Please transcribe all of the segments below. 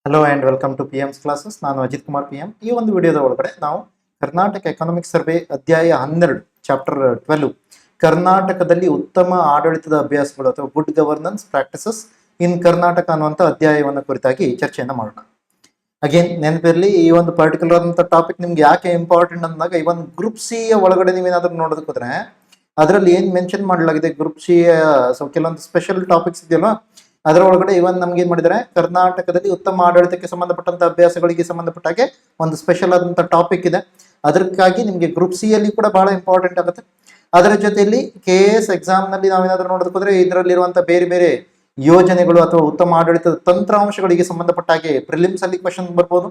Hello and welcome to P M's classes. ನಾನು Ajith Kumar P M. ಈ ಒಂದು ವಿಡಿಯೋದ ಒಳಗಡೆ ನಾವು ಕರ್ನಾಟಕ ಎಕನಾಮಿಕ್ ಸರ್ವೆ ಅಧ್ಯಾಯ 12 ಚಾಪ್ಟರ್ 12 ಕರ್ನಾಟಕದಲ್ಲಿ ಉತ್ತಮ ಆಡಳಿತದ ಅಭ್ಯಾಸಗಳು ಅಥವಾ ಗುಡ್ ಗವರ್ನೆನ್ಸ್ ಪ್ರಾಕ್ಟಿಸಸ್ ಇನ್ ಕರ್ನಾಟಕ ಅನ್ನುವಂಥ ಅಧ್ಯಾಯವನ್ನು ಕುರಿತಾಗಿ ಚರ್ಚೆಯನ್ನು ಮಾಡೋಣ. ಅಗೇನ್ ನೆನಪಿರಲಿ, ಈ ಒಂದು ಪರ್ಟಿಕ್ಯುಲರ್ ಅಂತ ಟಾಪಿಕ್ ನಿಮ್ಗೆ ಯಾಕೆ ಇಂಪಾರ್ಟೆಂಟ್ ಅಂದಾಗ, ಈ ಒಂದು ಗ್ರೂಪ್ ಸಿ ಒಳಗಡೆ ನೀವೇನಾದ್ರೂ ನೋಡೋದಕ್ಕೆ ಹೋದ್ರೆ ಅದರಲ್ಲಿ ಏನು ಮೆನ್ಷನ್ ಮಾಡಲಾಗಿದೆ ಗ್ರೂಪ್ ಸಿ ಕೆಲವೊಂದು ಸ್ಪೆಷಲ್ ಟಾಪಿಕ್ಸ್ ಇದೆಯಲ್ವಾ, ಅದರ ಒಳಗಡೆ ಇವನ್ ನಮ್ಗೆ ಏನ್ ಮಾಡಿದ್ದಾರೆ, ಕರ್ನಾಟಕದಲ್ಲಿ ಉತ್ತಮ ಆಡಳಿತಕ್ಕೆ ಸಂಬಂಧಪಟ್ಟಂತ ಅಭ್ಯಾಸಗಳಿಗೆ ಸಂಬಂಧಪಟ್ಟ ಹಾಗೆ ಒಂದು ಸ್ಪೆಷಲ್ ಆದಂತ ಟಾಪಿಕ್ ಇದೆ. ಅದಕ್ಕಾಗಿ ನಿಮ್ಗೆ ಗ್ರೂಪ್ ಸಿ ಅಲ್ಲಿ ಕೂಡ ಬಹಳ ಇಂಪಾರ್ಟೆಂಟ್ ಆಗುತ್ತೆ. ಅದರ ಜೊತೆಯಲ್ಲಿ KS ಎಕ್ಸಾಮ್ ನಲ್ಲಿ ನಾವೇನಾದ್ರೂ ನೋಡೋದಕ್ಕೆ ಹೋದ್ರೆ ಇದರಲ್ಲಿರುವಂತಹ ಬೇರೆ ಬೇರೆ ಯೋಜನೆಗಳು ಅಥವಾ ಉತ್ತಮ ಆಡಳಿತದ ತಂತ್ರಾಂಶಗಳಿಗೆ ಸಂಬಂಧಪಟ್ಟ ಹಾಗೆ ಪ್ರಿಲಿಮ್ಸ್ ಅಲ್ಲಿ ಕ್ವಶನ್ ಬರ್ಬೋದು.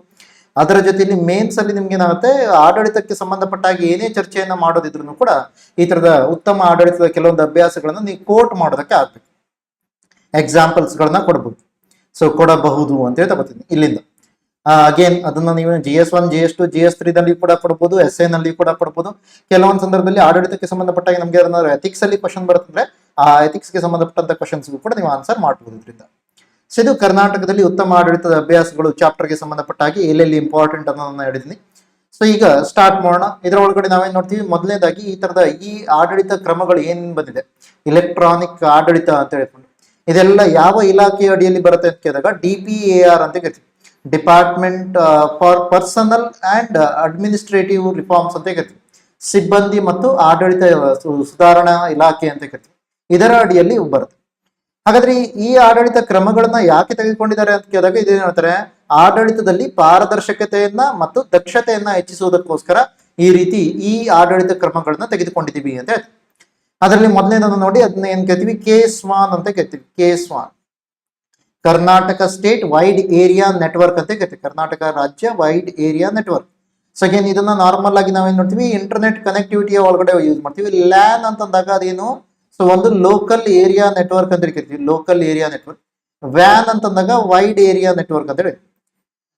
ಅದರ ಜೊತೆಯಲ್ಲಿ ಮೇನ್ಸ್ ಅಲ್ಲಿ ನಿಮ್ಗೆ ಏನಾಗುತ್ತೆ, ಆಡಳಿತಕ್ಕೆ ಸಂಬಂಧಪಟ್ಟ ಹಾಗೆ ಏನೇ ಚರ್ಚೆಯನ್ನ ಮಾಡೋದಿದ್ರು ಕೂಡ ಈ ತರದ ಉತ್ತಮ ಆಡಳಿತದ ಕೆಲವೊಂದು ಅಭ್ಯಾಸಗಳನ್ನ ನೀವು ಕೋಟ್ ಮಾಡೋದಕ್ಕೆ ಆಗ್ಬೇಕು, ಎಕ್ಸಾಂಪಲ್ಸ್ ಗಳನ್ನ ಕೊಡಬಹುದು. ಸೊ ಕೊಡಬಹುದು ಅಂತ ಹೇಳ್ತಾ ಬರ್ತೀನಿ ಇಲ್ಲಿಂದ. ಅಗೇನ್ ಅದನ್ನ ನೀವು GS1, GS2, GS3 ನಲ್ಲಿ ಕೂಡ ಕೊಡಬಹುದು, SI ನಲ್ಲಿ ಕೂಡ ಕೊಡಬಹುದು. ಕೆಲವೊಂದು ಸಂದರ್ಭದಲ್ಲಿ ಆಡಳಿತಕ್ಕೆ ಸಂಬಂಧಪಟ್ಟಾಗ ನಮ್ಗೆ ಏನಾದ್ರು ಎಥಿಕ್ಸ್ ಅಲ್ಲಿ ಕ್ವಶನ್ ಬರುತ್ತಂದ್ರೆ ಆ ಎಥಿಕ್ಸ್ ಗೆ ಸಂಬಂಧಪಟ್ಟಂತ ಕ್ವಶನ್ಸ್ ಕೂಡ ನೀವು ಆನ್ಸರ್ ಮಾಡಬಹುದು ಇದರಿಂದ. ಸೊ ಇದು ಕರ್ನಾಟಕದಲ್ಲಿ ಉತ್ತಮ ಆಡಳಿತದ ಅಭ್ಯಾಸಗಳು ಚಾಪ್ಟರ್ ಗೆ ಸಂಬಂಧಪಟ್ಟ ಹಾಗೆ ಎಲ್ಲೆಲ್ಲಿ ಇಂಪಾರ್ಟೆಂಟ್ ಅನ್ನೋದನ್ನ ಹೇಳಿದೀನಿ. ಸೊ ಈಗ ಸ್ಟಾರ್ಟ್ ಮಾಡೋಣ. ಇದರ ಒಳಗಡೆ ನಾವೇನ್ ನೋಡ್ತೀವಿ, ಮೊದಲನೇದಾಗಿ ಈ ತರದ ಈ ಆಡಳಿತ ಕ್ರಮಗಳು ಏನ್ ಬಂದಿದೆ, ಇಲೆಕ್ಟ್ರಾನಿಕ್ ಆಡಳಿತ ಅಂತ ಹೇಳ್ಕೊಂಡು ಇದೆಲ್ಲ ಯಾವ ಇಲಾಖೆಯ ಅಡಿಯಲ್ಲಿ ಬರುತ್ತೆ ಅಂತ ಕೇಳಿದಾಗ DPAR ಅಂತ ಕರಿತೀವಿ, department for personal and administrative reforms ಅಂತ ಕರಿತೀವಿ, ಸಿಬ್ಬಂದಿ ಮತ್ತು ಆಡಳಿತ ಸುಧಾರಣಾ ಇಲಾಖೆ ಅಂತ ಕರಿತೀವಿ. ಇದರ ಅಡಿಯಲ್ಲಿ ಬರುತ್ತೆ. ಹಾಗಾದ್ರೆ ಈ ಆಡಳಿತ ಕ್ರಮಗಳನ್ನ ಯಾಕೆ ತೆಗೆದುಕೊಂಡಿದ್ದಾರೆ ಅಂತ ಕೇಳಿದಾಗ ಇದೇನ್ ಹೇಳ್ತಾರೆ, ಆಡಳಿತದಲ್ಲಿ ಪಾರದರ್ಶಕತೆಯನ್ನ ಮತ್ತು ದಕ್ಷತೆಯನ್ನ ಹೆಚ್ಚಿಸುವುದಕ್ಕೋಸ್ಕರ ಈ ರೀತಿ ಈ ಆಡಳಿತ ಕ್ರಮಗಳನ್ನ ತೆಗೆದುಕೊಂಡಿದ್ದೀವಿ ಅಂತ ಹೇಳ್ತೀವಿ. ಅದರಲ್ಲಿ ಮೊದಲನೇದನ್ನು ನೋಡಿ, ಅದನ್ನ ಏನ್ ಕರಿತೀವಿ, KSWAN ಅಂತ ಕರಿತೀವಿ. KSWAN Karnataka state wide area network ಅಂತ ಕರಿತೀವಿ, ಕರ್ನಾಟಕ ರಾಜ್ಯ wide area network. So again ಇದನ್ನ ನಾರ್ಮಲ್ ಆಗಿ ನಾವೇನ್ ನೋಡ್ತೀವಿ, ಇಂಟರ್ನೆಟ್ ಕನೆಕ್ಟಿವಿಟಿಯ ಒಳಗಡೆ ಯೂಸ್ ಮಾಡ್ತೀವಿ. LAN ಅಂತಂದಾಗ ಅದೇನು, ಸೊ ಒಂದು ಲೋಕಲ್ ಏರಿಯಾ ನೆಟ್ವರ್ಕ್ ಅಂತ ಕರಿತೀವಿ, ಲೋಕಲ್ ಏರಿಯಾ ನೆಟ್ವರ್ಕ್. WAN ಅಂತಂದಾಗ ವೈಡ್ ಏರಿಯಾ ನೆಟ್ವರ್ಕ್ ಅಂತ ಹೇಳಿ.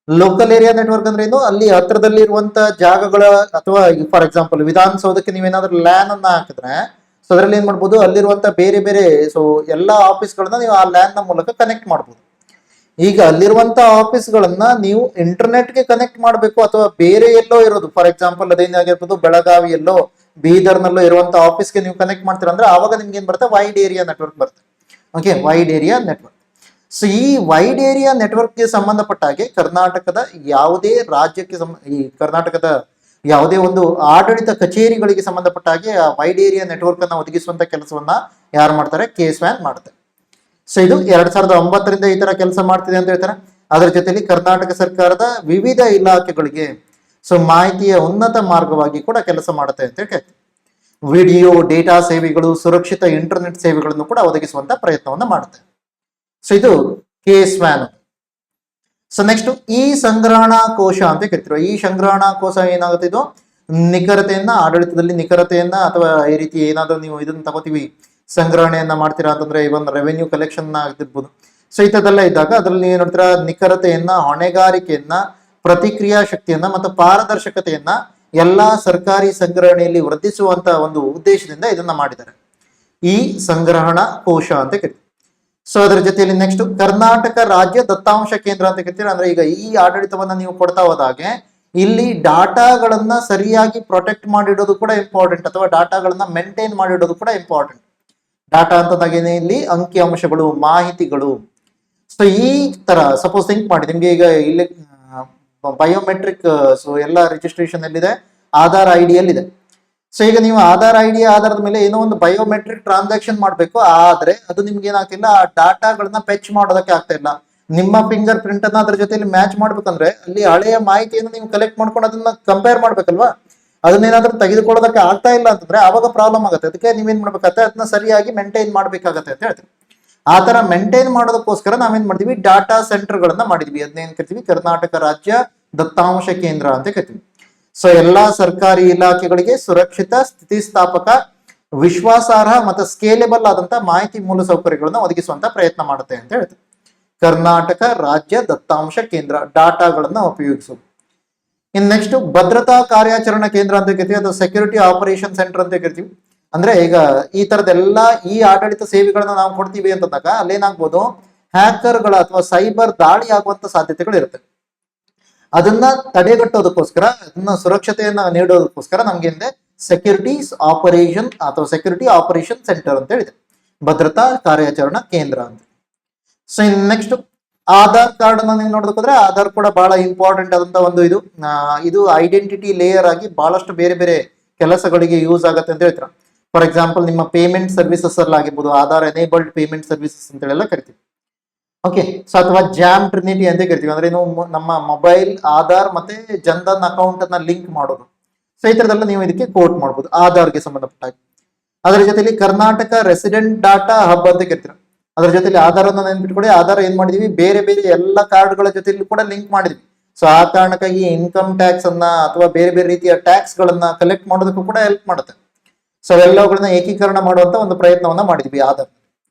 ಲೋಕಲ್ ಏರಿಯಾ ನೆಟ್ವರ್ಕ್ ಅಂದ್ರೆ ಏನು, ಅಲ್ಲಿ ಹತ್ರದಲ್ಲಿ ಇರುವಂತ ಜಾಗಗಳ ಅಥವಾ ಫಾರ್ ಎಕ್ಸಾಂಪಲ್ ವಿಧಾನಸೌಧಕ್ಕೆ ನೀವೇನಾದ್ರೂ LAN ಅನ್ನ ಹಾಕಿದ್ರೆ ಸೊ ಅದರಲ್ಲಿ ಏನ್ ಮಾಡ್ಬೋದು, ಅಲ್ಲಿರುವಂತ ಬೇರೆ ಬೇರೆ ಸೊ ಎಲ್ಲಾ ಆಫೀಸ್ಗಳನ್ನ ನೀವು ಆ LAN ನ ಮೂಲಕ ಕನೆಕ್ಟ್ ಮಾಡ್ಬೋದು. ಈಗ ಅಲ್ಲಿರುವಂತ ಆಫೀಸ್ಗಳನ್ನ ನೀವು ಇಂಟರ್ನೆಟ್ಗೆ ಕನೆಕ್ಟ್ ಮಾಡಬೇಕು ಅಥವಾ ಬೇರೆ ಎಲ್ಲೋ ಇರೋದು, ಫಾರ್ ಎಕ್ಸಾಂಪಲ್ ಅದೇನಾಗಿರ್ಬೋದು ಬೆಳಗಾವಿಯಲ್ಲೋ ಬೀದರ್ನಲ್ಲೋ ಇರುವಂತ ಆಫೀಸ್ಗೆ ನೀವು ಕನೆಕ್ಟ್ ಮಾಡ್ತೀರಾ ಅಂದ್ರೆ ಆವಾಗ ನಿಮ್ಗೆ ಏನ್ ಬರುತ್ತೆ, ವೈಡ್ ಏರಿಯಾ ನೆಟ್ವರ್ಕ್ ಬರುತ್ತೆ. Okay, wide area network. So ಈ ವೈಡ್ ಏರಿಯಾ ನೆಟ್ವರ್ಕ್ಗೆ ಸಂಬಂಧಪಟ್ಟ ಹಾಗೆ ಕರ್ನಾಟಕದ ಯಾವುದೇ ರಾಜ್ಯಕ್ಕೆ ಈ ಕರ್ನಾಟಕದ ಯಾವುದೇ ಒಂದು ಆಡಳಿತ ಕಚೇರಿಗಳಿಗೆ ಸಂಬಂಧಪಟ್ಟ ಹಾಗೆ ಆ ವೈಡ್ ಏರಿಯಾ ನೆಟ್ವರ್ಕ್ ಅನ್ನ ಒದಗಿಸುವಂತ ಕೆಲಸವನ್ನ ಯಾರು ಮಾಡ್ತಾರೆ, KSWAN ಮಾಡುತ್ತೆ. ಸೊ ಇದು 2009ರಿಂದ ಈ ತರ ಕೆಲಸ ಮಾಡ್ತಿದೆ ಅಂತ ಹೇಳ್ತಾರೆ. ಅದರ ಜೊತೆಲಿ ಕರ್ನಾಟಕ ಸರ್ಕಾರದ ವಿವಿಧ ಇಲಾಖೆಗಳಿಗೆ ಸೊ ಮಾಹಿತಿಯ ಉನ್ನತ ಮಾರ್ಗವಾಗಿ ಕೂಡ ಕೆಲಸ ಮಾಡುತ್ತೆ ಅಂತ ಹೇಳ್ತೀವಿ. ವಿಡಿಯೋ ಡೇಟಾ ಸೇವೆಗಳು, ಸುರಕ್ಷಿತ ಇಂಟರ್ನೆಟ್ ಸೇವೆಗಳನ್ನು ಕೂಡ ಒದಗಿಸುವಂತ ಪ್ರಯತ್ನವನ್ನ ಮಾಡುತ್ತೆ. ಸೊ ಇದು KSWAN. ಸೊ ನೆಕ್ಸ್ಟ್ ಈ ಸಂಗ್ರಹಣಾ ಕೋಶ ಅಂತ ಕರಿತಿರೋ, ಈ ಸಂಗ್ರಹಣಾ ಕೋಶ ಏನಾಗುತ್ತೆ, ಇದು ನಿಖರತೆಯನ್ನ, ಆಡಳಿತದಲ್ಲಿ ನಿಖರತೆಯನ್ನ ಅಥವಾ ಈ ರೀತಿ ಏನಾದ್ರೂ ನೀವು ಇದನ್ನ ತಗೋತೀವಿ ಸಂಗ್ರಹಣೆಯನ್ನ ಮಾಡ್ತೀರಾ ಅಂತಂದ್ರೆ ಇವನ್ ರೆವೆನ್ಯೂ ಕಲೆಕ್ಷನ್ ಆಗಿರ್ಬೋದು. ಸೊ ಈ ತರದೆಲ್ಲ ಇದ್ದಾಗ ಅದರಲ್ಲಿ ಏನ್ ನೋಡ್ತೀರಾ, ನಿಖರತೆಯನ್ನ, ಹೊಣೆಗಾರಿಕೆಯನ್ನ, ಪ್ರತಿಕ್ರಿಯಾ ಶಕ್ತಿಯನ್ನ ಮತ್ತು ಪಾರದರ್ಶಕತೆಯನ್ನ ಎಲ್ಲಾ ಸರ್ಕಾರಿ ಸಂಗ್ರಹಣೆಯಲ್ಲಿ ವೃದ್ಧಿಸುವಂತ ಒಂದು ಉದ್ದೇಶದಿಂದ ಇದನ್ನ ಮಾಡಿದ್ದಾರೆ, ಈ ಸಂಗ್ರಹಣಾ ಕೋಶ ಅಂತ ಕರಿತೀವಿ. ಸೊ ಅದರ ಜೊತೆಯಲ್ಲಿ ನೆಕ್ಸ್ಟ್ ಕರ್ನಾಟಕ ರಾಜ್ಯ ದತ್ತಾಂಶ ಕೇಂದ್ರ ಅಂತ ಕರಿತೀರಾ. ಅಂದ್ರೆ ಈಗ ಈ ಆಡಳಿತವನ್ನ ನೀವು ಕೊಡ್ತಾ ಹೋದಾಗೆ ಇಲ್ಲಿ ಡಾಟಾಗಳನ್ನ ಸರಿಯಾಗಿ ಪ್ರೊಟೆಕ್ಟ್ ಮಾಡಿಡೋದು ಕೂಡ ಇಂಪಾರ್ಟೆಂಟ್, ಅಥವಾ ಡಾಟಾಗಳನ್ನ ಮೇಂಟೈನ್ ಮಾಡಿಡೋದು ಕೂಡ ಇಂಪಾರ್ಟೆಂಟ್. ಡಾಟಾ ಅಂತಂದಾಗ ಇಲ್ಲಿ ಅಂಕಿ ಅಂಶಗಳು, ಮಾಹಿತಿಗಳು. ಸೊ ಈ ತರ ಸಪೋಸ್ ಥಿಂಕ್ ಮಾಡಿ, ನಿಮ್ಗೆ ಈಗ ಇಲ್ಲಿ ಬಯೋಮೆಟ್ರಿಕ್ ಸೊ ಎಲ್ಲ ರಿಜಿಸ್ಟ್ರೇಷನ್ ಎಲ್ಲಿದೆ, ಆಧಾರ್ ID ಎಲ್ಲಿದೆ. ಸೊ ಈಗ ನೀವು ಆಧಾರ್ ID ಆಧಾರದ ಮೇಲೆ ಏನೋ ಒಂದು ಬಯೋಮೆಟ್ರಿಕ್ ಟ್ರಾನ್ಸಾಕ್ಷನ್ ಮಾಡಬೇಕು, ಆದ್ರೆ ಅದು ನಿಮ್ಗೆ ಏನಾಗ್ತಿಲ್ಲ, ಆ ಡಾಟಾಗಳನ್ನ ಫೆಚ್ ಮಾಡೋದಕ್ಕೆ ಆಗ್ತಾ ಇಲ್ಲ. ನಿಮ್ಮ ಫಿಂಗರ್ ಪ್ರಿಂಟ್ ಅನ್ನ ಅದ್ರ ಜೊತೆಲಿ ಮ್ಯಾಚ್ ಮಾಡ್ಬೇಕಂದ್ರೆ ಅಲ್ಲಿ ಹಳೆಯ ಮಾಹಿತಿಯನ್ನು ನೀವು ಕಲೆಕ್ಟ್ ಮಾಡ್ಕೊಂಡು ಅದನ್ನ ಕಂಪೇರ್ ಮಾಡ್ಬೇಕಲ್ವಾ, ಅದನ್ನೇನಾದ್ರೂ ತೆಗೆದುಕೊಳ್ಳೋದಕ್ಕೆ ಆಗ್ತಾ ಇಲ್ಲ ಅಂತಂದ್ರೆ ಆವಾಗ ಪ್ರಾಬ್ಲಮ್ ಆಗುತ್ತೆ. ಅದಕ್ಕೆ ನೀವೇನ್ ಮಾಡ್ಬೇಕಾಗತ್ತೆ, ಅದನ್ನ ಸರಿಯಾಗಿ ಮೇಂಟೈನ್ ಮಾಡ್ಬೇಕಾಗತ್ತೆ ಅಂತ ಹೇಳ್ತೀವಿ. ಆ ತರ ಮೇಂಟೈನ್ ಮಾಡೋದಕ್ಕೋಸ್ಕರ ನಾವೇನ್ ಮಾಡ್ತೀವಿ, ಡಾಟಾ ಸೆಂಟರ್ ಗಳನ್ನ ಮಾಡಿದ್ವಿ. ಅದನ್ನೇನ್ ಕರಿತೀವಿ, ಕರ್ನಾಟಕ ರಾಜ್ಯ ದತ್ತಾಂಶ ಕೇಂದ್ರ ಅಂತ ಕರಿತೀವಿ. ಸೊ ಎಲ್ಲಾ ಸರ್ಕಾರಿ ಇಲಾಖೆಗಳಿಗೆ ಸುರಕ್ಷಿತ, ಸ್ಥಿತಿಸ್ಥಾಪಕ, ವಿಶ್ವಾಸಾರ್ಹ ಮತ್ತು ಸ್ಕೇಲೆಬಲ್ ಆದಂತ ಮಾಹಿತಿ ಮೂಲಸೌಕರ್ಯಗಳನ್ನ ಒದಗಿಸುವಂತ ಪ್ರಯತ್ನ ಮಾಡುತ್ತೆ ಅಂತ ಹೇಳ್ತೀವಿ. ಕರ್ನಾಟಕ ರಾಜ್ಯ ದತ್ತಾಂಶ ಕೇಂದ್ರ ಡಾಟಾಗಳನ್ನ ಉಪಯೋಗಿಸೋದು. ಇನ್ ನೆಕ್ಸ್ಟ್ ಭದ್ರತಾ ಕಾರ್ಯಾಚರಣಾ ಕೇಂದ್ರ ಅಂತ ಕರಿತೀವಿ, ಅಥವಾ ಸೆಕ್ಯೂರಿಟಿ ಆಪರೇಷನ್ ಸೆಂಟರ್ ಅಂತ ಕರಿತೀವಿ. ಅಂದ್ರೆ ಈಗ ಈ ತರದೆಲ್ಲ ಈ ಆಡಳಿತ ಸೇವೆಗಳನ್ನ ನಾವು ಕೊಡ್ತೀವಿ ಅಂತಂದಾಗ ಅಲ್ಲೇನಾಗ್ಬೋದು, ಹ್ಯಾಕರ್ಗಳ ಅಥವಾ ಸೈಬರ್ ದಾಳಿ ಆಗುವಂತ ಸಾಧ್ಯತೆಗಳು ಇರುತ್ತೆ. ಅದನ್ನ ತಡೆಗಟ್ಟೋದಕ್ಕೋಸ್ಕರ, ಅದನ್ನ ಸುರಕ್ಷತೆಯನ್ನ ನೀಡೋದಕ್ಕೋಸ್ಕರ ನಮ್ಗೆ ಸೆಕ್ಯೂರಿಟೀಸ್ ಆಪರೇಷನ್ ಅಥವಾ ಸೆಕ್ಯೂರಿಟಿ ಆಪರೇಷನ್ ಸೆಂಟರ್ ಅಂತ ಹೇಳಿದೆ, ಭದ್ರತಾ ಕಾರ್ಯಾಚರಣಾ ಕೇಂದ್ರ ಅಂತ. So in next Aadhaar card ಅನ್ನ ನೀವು ನೋಡೋದಕ್ಕೋದ್ರೆ ಆಧಾರ್ ಕೂಡ ಬಹಳ ಇಂಪಾರ್ಟೆಂಟ್ ಆದಂತ ಒಂದು ಇದು ಐಡೆಂಟಿಟಿ ಲೇಯರ್ ಆಗಿ ಬಹಳಷ್ಟು ಬೇರೆ ಬೇರೆ ಕೆಲಸಗಳಿಗೆ ಯೂಸ್ ಆಗುತ್ತೆ ಅಂತ ಹೇಳ್ತಾರೆ. ಫಾರ್ ಎಕ್ಸಾಂಪಲ್ ನಿಮ್ಮ ಪೇಮೆಂಟ್ ಸರ್ವಿಸಸ್ ಅಲ್ಲಿ ಆಗಿರ್ಬೋದು, ಆಧಾರ್ ಎನೇಬಲ್ಡ್ ಪೇಮೆಂಟ್ ಸರ್ವಿಸಸ್ ಅಂತ ಹೇಳೆಲ್ಲ ಕರಿತೀವಿ. ಓಕೆ, ಸೊ ಅಥವಾ ಜಾಮ್ ಟ್ರಿನಿಟಿ ಅಂತ ಕರಿತೀವಿ, ಅಂದ್ರೆ ನೀವು ನಮ್ಮ ಮೊಬೈಲ್, ಆಧಾರ್ ಮತ್ತೆ ಜನ್ಧನ್ ಅಕೌಂಟ್ ಅನ್ನ ಲಿಂಕ್ ಮಾಡೋದು. ಸೊ ಈ ತರದೆಲ್ಲ ನೀವು ಇದಕ್ಕೆ ಕೋಟ್ ಮಾಡಬಹುದು ಆಧಾರ್ಗೆ ಸಂಬಂಧಪಟ್ಟ ಹಾಗೆ. ಅದರ ಜೊತೆಲಿ ಕರ್ನಾಟಕ ರೆಸಿಡೆಂಟ್ ಡಾಟಾ ಹಬ್ ಅಂತ ಕರಿತೀರ. ಅದ್ರ ಜೊತೆಲಿ ಆಧಾರ್ ಅನ್ನ ನೆನ್ಪಿಟ್ಕೊಳ್ಳಿ, ಆಧಾರ್ ಏನ್ ಮಾಡಿದೀವಿ, ಬೇರೆ ಬೇರೆ ಎಲ್ಲ ಕಾರ್ಡ್ಗಳ ಜೊತೆಲಿ ಕೂಡ ಲಿಂಕ್ ಮಾಡಿದ್ವಿ. ಸೊ ಆ ಕಾರಣಕ್ಕಾಗಿ ಇನ್ಕಮ್ ಟ್ಯಾಕ್ಸ್ ಅನ್ನ ಅಥವಾ ಬೇರೆ ಬೇರೆ ರೀತಿಯ ಟ್ಯಾಕ್ಸ್ ಗಳನ್ನ ಕಲೆಕ್ಟ್ ಮಾಡೋದಕ್ಕೂ ಕೂಡ ಹೆಲ್ಪ್ ಮಾಡುತ್ತೆ. ಸೊ ಅವೆಲ್ಲವುಗಳನ್ನ ಏಕೀಕರಣ ಮಾಡುವಂತ ಒಂದು ಪ್ರಯತ್ನವನ್ನ ಮಾಡಿದ್ವಿ ಆಧಾರ್.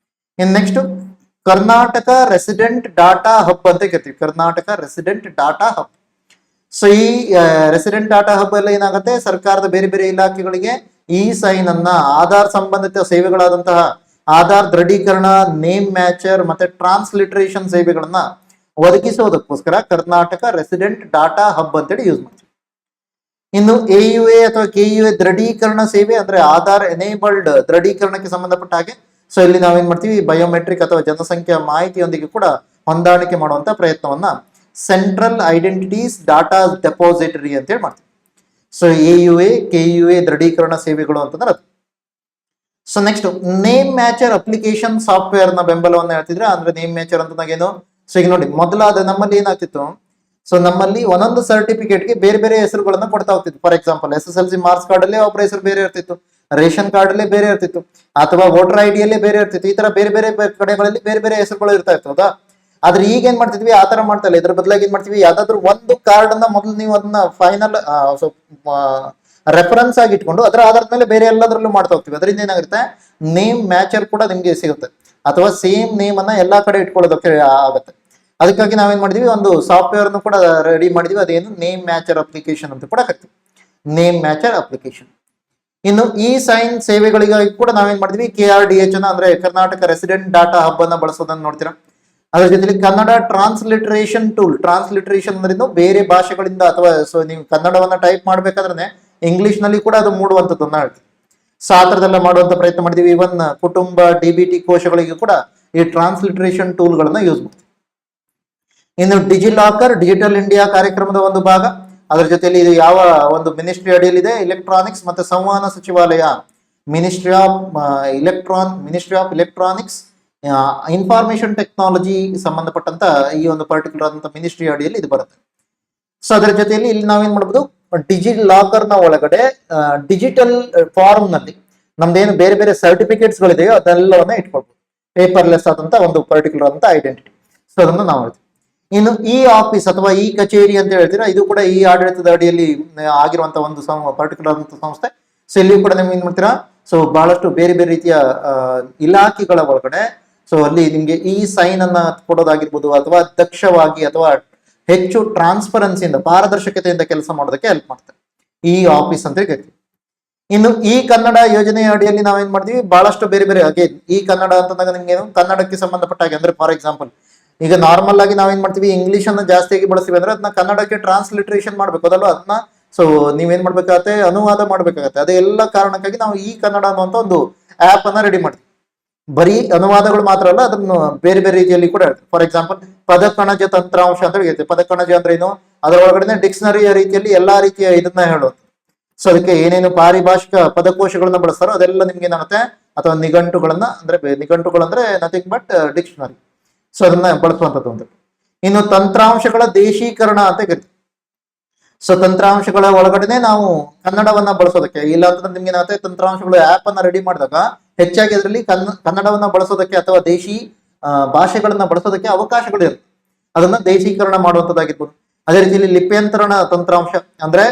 ಇನ್ next Karnataka resident data hub ಅಂತ ಕರಿತೀವಿ, Karnataka resident data hub. So ಈ ರೆಸಿಡೆಂಟ್ ಡಾಟಾ ಹಬ್ ಎಲ್ಲ ಏನಾಗುತ್ತೆ, ಸರ್ಕಾರದ ಬೇರೆ ಬೇರೆ ಇಲಾಖೆಗಳಿಗೆ ಈ ಸೈನ್ ಅನ್ನ ಆಧಾರ್ ಸಂಬಂಧಿತ ಸೇವೆಗಳಾದಂತಹ ಆಧಾರ್ ದೃಢೀಕರಣ, ನೇಮ್ ಮ್ಯಾಚರ್ ಮತ್ತೆ ಟ್ರಾನ್ಸ್ಲಿಟ್ರೇಷನ್ ಸೇವೆಗಳನ್ನ ಒದಗಿಸೋದಕ್ಕೋಸ್ಕರ ಕರ್ನಾಟಕ ರೆಸಿಡೆಂಟ್ ಡಾಟಾ ಹಬ್ ಅಂತೇಳಿ ಯೂಸ್ ಮಾಡ್ತೀವಿ. ಇನ್ನು AUA ಅಥವಾ KUA ದೃಢೀಕರಣ ಸೇವೆ ಅಂದ್ರೆ ಆಧಾರ್ ಎನೇಬಲ್ಡ್ ದೃಢೀಕರಣಕ್ಕೆ ಸಂಬಂಧಪಟ್ಟ ಹಾಗೆ. ಸೊ ಇಲ್ಲಿ ನಾವೇನ್ ಮಾಡ್ತೀವಿ, ಬಯೋಮೆಟ್ರಿಕ್ ಅಥವಾ ಜನಸಂಖ್ಯಾ ಮಾಹಿತಿಯೊಂದಿಗೆ ಕೂಡ ಹೊಂದಾಣಿಕೆ ಮಾಡುವಂತ ಪ್ರಯತ್ನವನ್ನ ಸೆಂಟ್ರಲ್ ಐಡೆಂಟಿಟೀಸ್ ಡಾಟಾ ಡೆಪಾಸಿಟರಿ ಅಂತೇಳಿ ಮಾಡ್ತೀವಿ. ಸೊ AUA KUA ದೃಢೀಕರಣ ಸೇವೆಗಳು ಅಂತಂದ್ರೆ ಅದು. So next name matcher application software ನ ಬೆಂಬಲವನ್ನ ಹೇಳ್ತಿದ್ರೆ, ಅಂದ್ರೆ ನೇಮ್ ಮ್ಯಾಚರ್ ಅಂತ ಏನು. ಸೊ ಈಗ ನೋಡಿ, ಮೊದಲಾದ ನಮ್ಮಲ್ಲಿ ಏನಾಗ್ತಿತ್ತು, ಸೊ ನಮ್ಮಲ್ಲಿ ಒಂದೊಂದು ಸರ್ಟಿಫಿಕೇಟ್ಗೆ ಬೇರೆ ಬೇರೆ ಹೆಸರುಗಳನ್ನ ಕೊಡ್ತಾ ಹೋಗ್ತಿತ್ತು. For example SSLC marks card ಅಲ್ಲೇ ಒಬ್ಬರ ಹೆಸರು ಬೇರೆ ಇರ್ತಿತ್ತು, ರೇಷನ್ ಕಾರ್ಡ್ ಅಲ್ಲೇ ಬೇರೆ ಇರ್ತಿತ್ತು, ಅಥವಾ ವೋಟರ್ ID ಅಲ್ಲೇ ಬೇರೆ ಇರ್ತಿತ್ತು. ಈ ತರ ಬೇರೆ ಬೇರೆ ಕಡೆಗಳಲ್ಲಿ ಬೇರೆ ಬೇರೆ ಹೆಸರುಗಳು ಇರ್ತಾ ಇತ್ತು, ಹೌದಾ. ಆದ್ರೆ ಈಗ ಏನ್ ಮಾಡ್ತಿದ್ವಿ, ಆ ತರ ಮಾಡ್ತಾ ಇಲ್ಲ. ಇದ್ರ ಬದಲಾಗಿ ಏನ್ ಮಾಡ್ತೀವಿ, ಯಾವ್ದಾದ್ರು ಒಂದು ಕಾರ್ಡ್ ಅನ್ನ ಮೊದಲು ನೀವು ಅದನ್ನ ಫೈನಲ್ ರೆಫರೆನ್ಸ್ ಆಗಿ ಇಟ್ಕೊಂಡು ಅದರ ಆಧಾರದ ಮೇಲೆ ಬೇರೆ ಎಲ್ಲದರಲ್ಲೂ ಮಾಡ್ತಾ ಹೋಗ್ತೀವಿ. ಅದರಿಂದ ಏನಾಗುತ್ತೆ, ನೇಮ್ ಮ್ಯಾಚರ್ ಕೂಡ ನಿಮ್ಗೆ ಸಿಗುತ್ತೆ, ಅಥವಾ ಸೇಮ್ ನೇಮ್ ಅನ್ನ ಎಲ್ಲಾ ಕಡೆ ಇಟ್ಕೊಳ್ಳೋದಕ್ಕೆ ಆಗುತ್ತೆ. ಅದಕ್ಕಾಗಿ ನಾವೇನ್ ಮಾಡಿದ್ವಿ, ಒಂದು ಸಾಫ್ಟ್ವೇರ್ ಅನ್ನು ಕೂಡ ರೆಡಿ ಮಾಡಿದ್ವಿ. ಅದೇನು ನೇಮ್ ಮ್ಯಾಚರ್ ಅಪ್ಲಿಕೇಶನ್ ಅಂತ ಕೂಡ ಕರಿತೀವಿ, ನೇಮ್ ಮ್ಯಾಚರ್ ಅಪ್ಲಿಕೇಶನ್. ಇನ್ನು ಈ ಸೈನ್ ಸೇವೆಗಳಿಗಾಗಿ ಕೂಡ ನಾವೇನ್ ಮಾಡಿದ್ವಿ, KRDH ಅನ್ನ ಅಂದ್ರೆ ಕರ್ನಾಟಕ ರೆಸಿಡೆಂಟ್ ಡಾಟಾ ಹಬ್ ಅನ್ನ ಬಳಸೋದನ್ನ ನೋಡ್ತೀರಾ. ಅದ್ರ ಜೊತೆಲಿ ಕನ್ನಡ ಟ್ರಾನ್ಸ್ಲಿಟ್ರೇಷನ್ ಟೂಲ್, ಟ್ರಾನ್ಸ್ಲಿಟ್ರೇಷನ್ ಅಂದ್ರೆ ಬೇರೆ ಭಾಷೆಗಳಿಂದ ಅಥವಾ ಸೊ ನೀವು ಕನ್ನಡವನ್ನ ಟೈಪ್ ಮಾಡ್ಬೇಕಾದ್ರೆ ಇಂಗ್ಲಿಷ್ ನಲ್ಲಿ ಕೂಡ ಅದು ಮೂಡುವಂತದ್ದನ್ನ ಹೇಳ್ತೀವಿ. ಸೊ ಆ ಥರದೆಲ್ಲ ಮಾಡುವಂತ ಪ್ರಯತ್ನ ಮಾಡಿದೀವಿ. ಇವನ್ ಕುಟುಂಬ DBT ಕೋಶಗಳಿಗೆ ಕೂಡ ಈ ಟ್ರಾನ್ಸ್ಲಿಟ್ರೇಷನ್ ಟೂಲ್ ಗಳನ್ನ ಯೂಸ್ ಮಾಡ್ತೀವಿ. ಇನ್ನು ಡಿಜಿಲಾಕರ್ ಡಿಜಿಟಲ್ ಇಂಡಿಯಾ ಕಾರ್ಯಕ್ರಮದ ಒಂದು ಭಾಗ. ಅದರ ಜೊತೆಲಿ ಇದು ಯಾವ ಒಂದು ಮಿನಿಸ್ಟ್ರಿ ಅಡಿಯಲ್ಲಿದೆ, ಎಲೆಕ್ಟ್ರಾನಿಕ್ಸ್ ಮತ್ತೆ ಸಂವಹನ ಸಚಿವಾಲಯ, ministry of electronics information technology ಸಂಬಂಧಪಟ್ಟಂತ ಈ ಒಂದು ಪರ್ಟಿಕ್ಯುಲರ್ ಆದಂತ ಮಿನಿಸ್ಟ್ರಿ ಅಡಿಯಲ್ಲಿ ಇದು ಬರುತ್ತೆ. ಸೊ ಅದರ ಜೊತೆಯಲ್ಲಿ ಇಲ್ಲಿ ನಾವೇನ್ ಮಾಡಬಹುದು, ಡಿಜಿಲಾಕರ್ ನ ಒಳಗಡೆ ಡಿಜಿಟಲ್ ಫಾರ್ಮ್ ನಲ್ಲಿ ನಮ್ದೇನು ಬೇರೆ ಬೇರೆ ಸರ್ಟಿಫಿಕೇಟ್ಸ್ ಗಳಿದೆಯೋ ಅದೆಲ್ಲವನ್ನ ಇಟ್ಕೊಳ್ಬಹುದು, ಪೇಪರ್ಲೆಸ್ ಆದಂತ ಒಂದು ಪರ್ಟಿಕ್ಯುಲರ್ ಆದಂತ ಐಡೆಂಟಿಟಿ. ಸೊ ಅದನ್ನು ನಾವು ಹೇಳ್ತೀವಿ. ಇನ್ನು ಈ ಆಫೀಸ್ ಅಥವಾ ಈ ಕಚೇರಿ ಅಂತ ಹೇಳ್ತೀರಾ, ಇದು ಕೂಡ ಈ ಆಡಳಿತದ ಅಡಿಯಲ್ಲಿ ಆಗಿರುವಂತಹ ಒಂದು ಪರ್ಟಿಕ್ಯುಲರ್ ಆದಂತ ಸಂಸ್ಥೆ. ಸೊ ಇಲ್ಲಿ ಕೂಡ ನೀವು ಏನ್ ಮಾಡ್ತೀರಾ, ಸೊ ಬಹಳಷ್ಟು ಬೇರೆ ಬೇರೆ ರೀತಿಯ ಇಲಾಖೆಗಳ ಒಳಗಡೆ ಸೊ ಅಲ್ಲಿ ನಿಮ್ಗೆ ಈ ಸೈನ್ ಅನ್ನ ಕೊಡೋದಾಗಿರ್ಬೋದು, ಅಥವಾ ದಕ್ಷವಾಗಿ ಅಥವಾ ಹೆಚ್ಚು ಟ್ರಾನ್ಸ್ಪರೆನ್ಸಿಯಿಂದ ಪಾರದರ್ಶಕತೆಯಿಂದ ಕೆಲಸ ಮಾಡೋದಕ್ಕೆ ಹೆಲ್ಪ್ ಮಾಡ್ತಾರೆ ಈ ಆಫೀಸ್ ಅಂತ ಹೇಳ್ತೀವಿ. ಇನ್ನು ಈ ಕನ್ನಡ ಯೋಜನೆಯ ಅಡಿಯಲ್ಲಿ ನಾವೇನ್ ಮಾಡ್ತೀವಿ, ಬಹಳಷ್ಟು ಬೇರೆ ಬೇರೆ ಅಗೇನ್ ಈ ಕನ್ನಡ ಅಂತಂದಾಗ ನಿಮ್ಗೆ ಏನು ಕನ್ನಡಕ್ಕೆ ಸಂಬಂಧಪಟ್ಟ ಹಾಗೆ, ಅಂದ್ರೆ ಫಾರ್ ಎಕ್ಸಾಂಪಲ್ ಈಗ ನಾರ್ಮಲ್ ಆಗಿ ನಾವೇನ್ ಮಾಡ್ತೀವಿ, ಇಂಗ್ಲಿಷ್ ಅನ್ನ ಜಾಸ್ತಿಯಾಗಿ ಬಳಸ್ತೀವಿ ಅಂದ್ರೆ ಅದನ್ನ ಕನ್ನಡಕ್ಕೆ ಟ್ರಾನ್ಸ್ಲಿಟ್ರೇಷನ್ ಮಾಡ್ಬೇಕು, ಅದಲ್ಲ ಅದನ್ನ ಸೊ ನೀವೇನ್ ಮಾಡ್ಬೇಕಾಗತ್ತೆ, ಅನುವಾದ ಮಾಡ್ಬೇಕಾಗತ್ತೆ. ಅದೆಲ್ಲ ಕಾರಣಕ್ಕಾಗಿ ನಾವು ಈ ಕನ್ನಡ ಅನ್ನುವಂತ ಒಂದು ಆಪ್ ಅನ್ನ ರೆಡಿ ಮಾಡ್ತೀವಿ. ಬರೀ ಅನುವಾದಗಳು ಮಾತ್ರ ಅಲ್ಲ, ಅದನ್ನು ಬೇರೆ ಬೇರೆ ರೀತಿಯಲ್ಲಿ ಕೂಡ ಹೇಳ್ತೀವಿ. ಫಾರ್ ಎಕ್ಸಾಂಪಲ್ ಪದಕಣಜ ತಂತ್ರಾಂಶ ಅಂತ ಹೇಳ್ತೀವಿ. ಪದಕಣಜ ಅಂದ್ರೆ ಏನು, ಅದರ ಒಳಗಡೆ ಡಿಕ್ಷನರಿಯ ರೀತಿಯಲ್ಲಿ ಎಲ್ಲಾ ರೀತಿಯ ಇದನ್ನ ಹೇಳೋದು. ಸೊ ಅದಕ್ಕೆ ಏನೇನು ಪಾರಿಭಾಷಿಕ ಪದಕೋಶಗಳನ್ನ ಬಳಸ್ತಾರೋ ಅದೆಲ್ಲ ನಿಮ್ಗೆ ಏನಾಗುತ್ತೆ, ಅಥವಾ ನಿಘಂಟುಗಳನ್ನ ಅಂದ್ರೆ ನಿಘಂಟುಗಳಂದ್ರೆ ನಥಿಂಗ್ ಬಟ್ ಡಿಕ್ಷನರಿ. ಸೊ ಅದನ್ನ ಬಳಸುವಂತದ್ದು ಅಂತ. ಇನ್ನು ತಂತ್ರಾಂಶಗಳ ದೇಶೀಕರಣ ಅಂತ ಕರಿತೀವಿ. ಸೊ ತಂತ್ರಾಂಶಗಳ ಒಳಗಡೆ ನಾವು ಕನ್ನಡವನ್ನ ಬಳಸೋದಕ್ಕೆ, ಇಲ್ಲ ಅಂತಂದ್ರೆ ನಿಮ್ಗೆ ಏನಾಗುತ್ತೆ, ತಂತ್ರಾಂಶಗಳು ಆಪ್ ಅನ್ನ ರೆಡಿ ಮಾಡಿದಾಗ ಹೆಚ್ಚಾಗಿ ಅದರಲ್ಲಿ ಕನ್ನಡವನ್ನ ಬಳಸೋದಕ್ಕೆ ಅಥವಾ ದೇಶಿ ಭಾಷೆಗಳನ್ನ ಬಳಸೋದಕ್ಕೆ ಅವಕಾಶಗಳು ಇರುತ್ತೆ. ಅದನ್ನ ದೇಶೀಕರಣ ಮಾಡುವಂತದ್ದಾಗಿರ್ಬೋದು. ಅದೇ ರೀತಿಯಲ್ಲಿ ಲಿಪ್ಯಂತರಣ ತಂತ್ರಾಂಶ ಅಂದ್ರೆ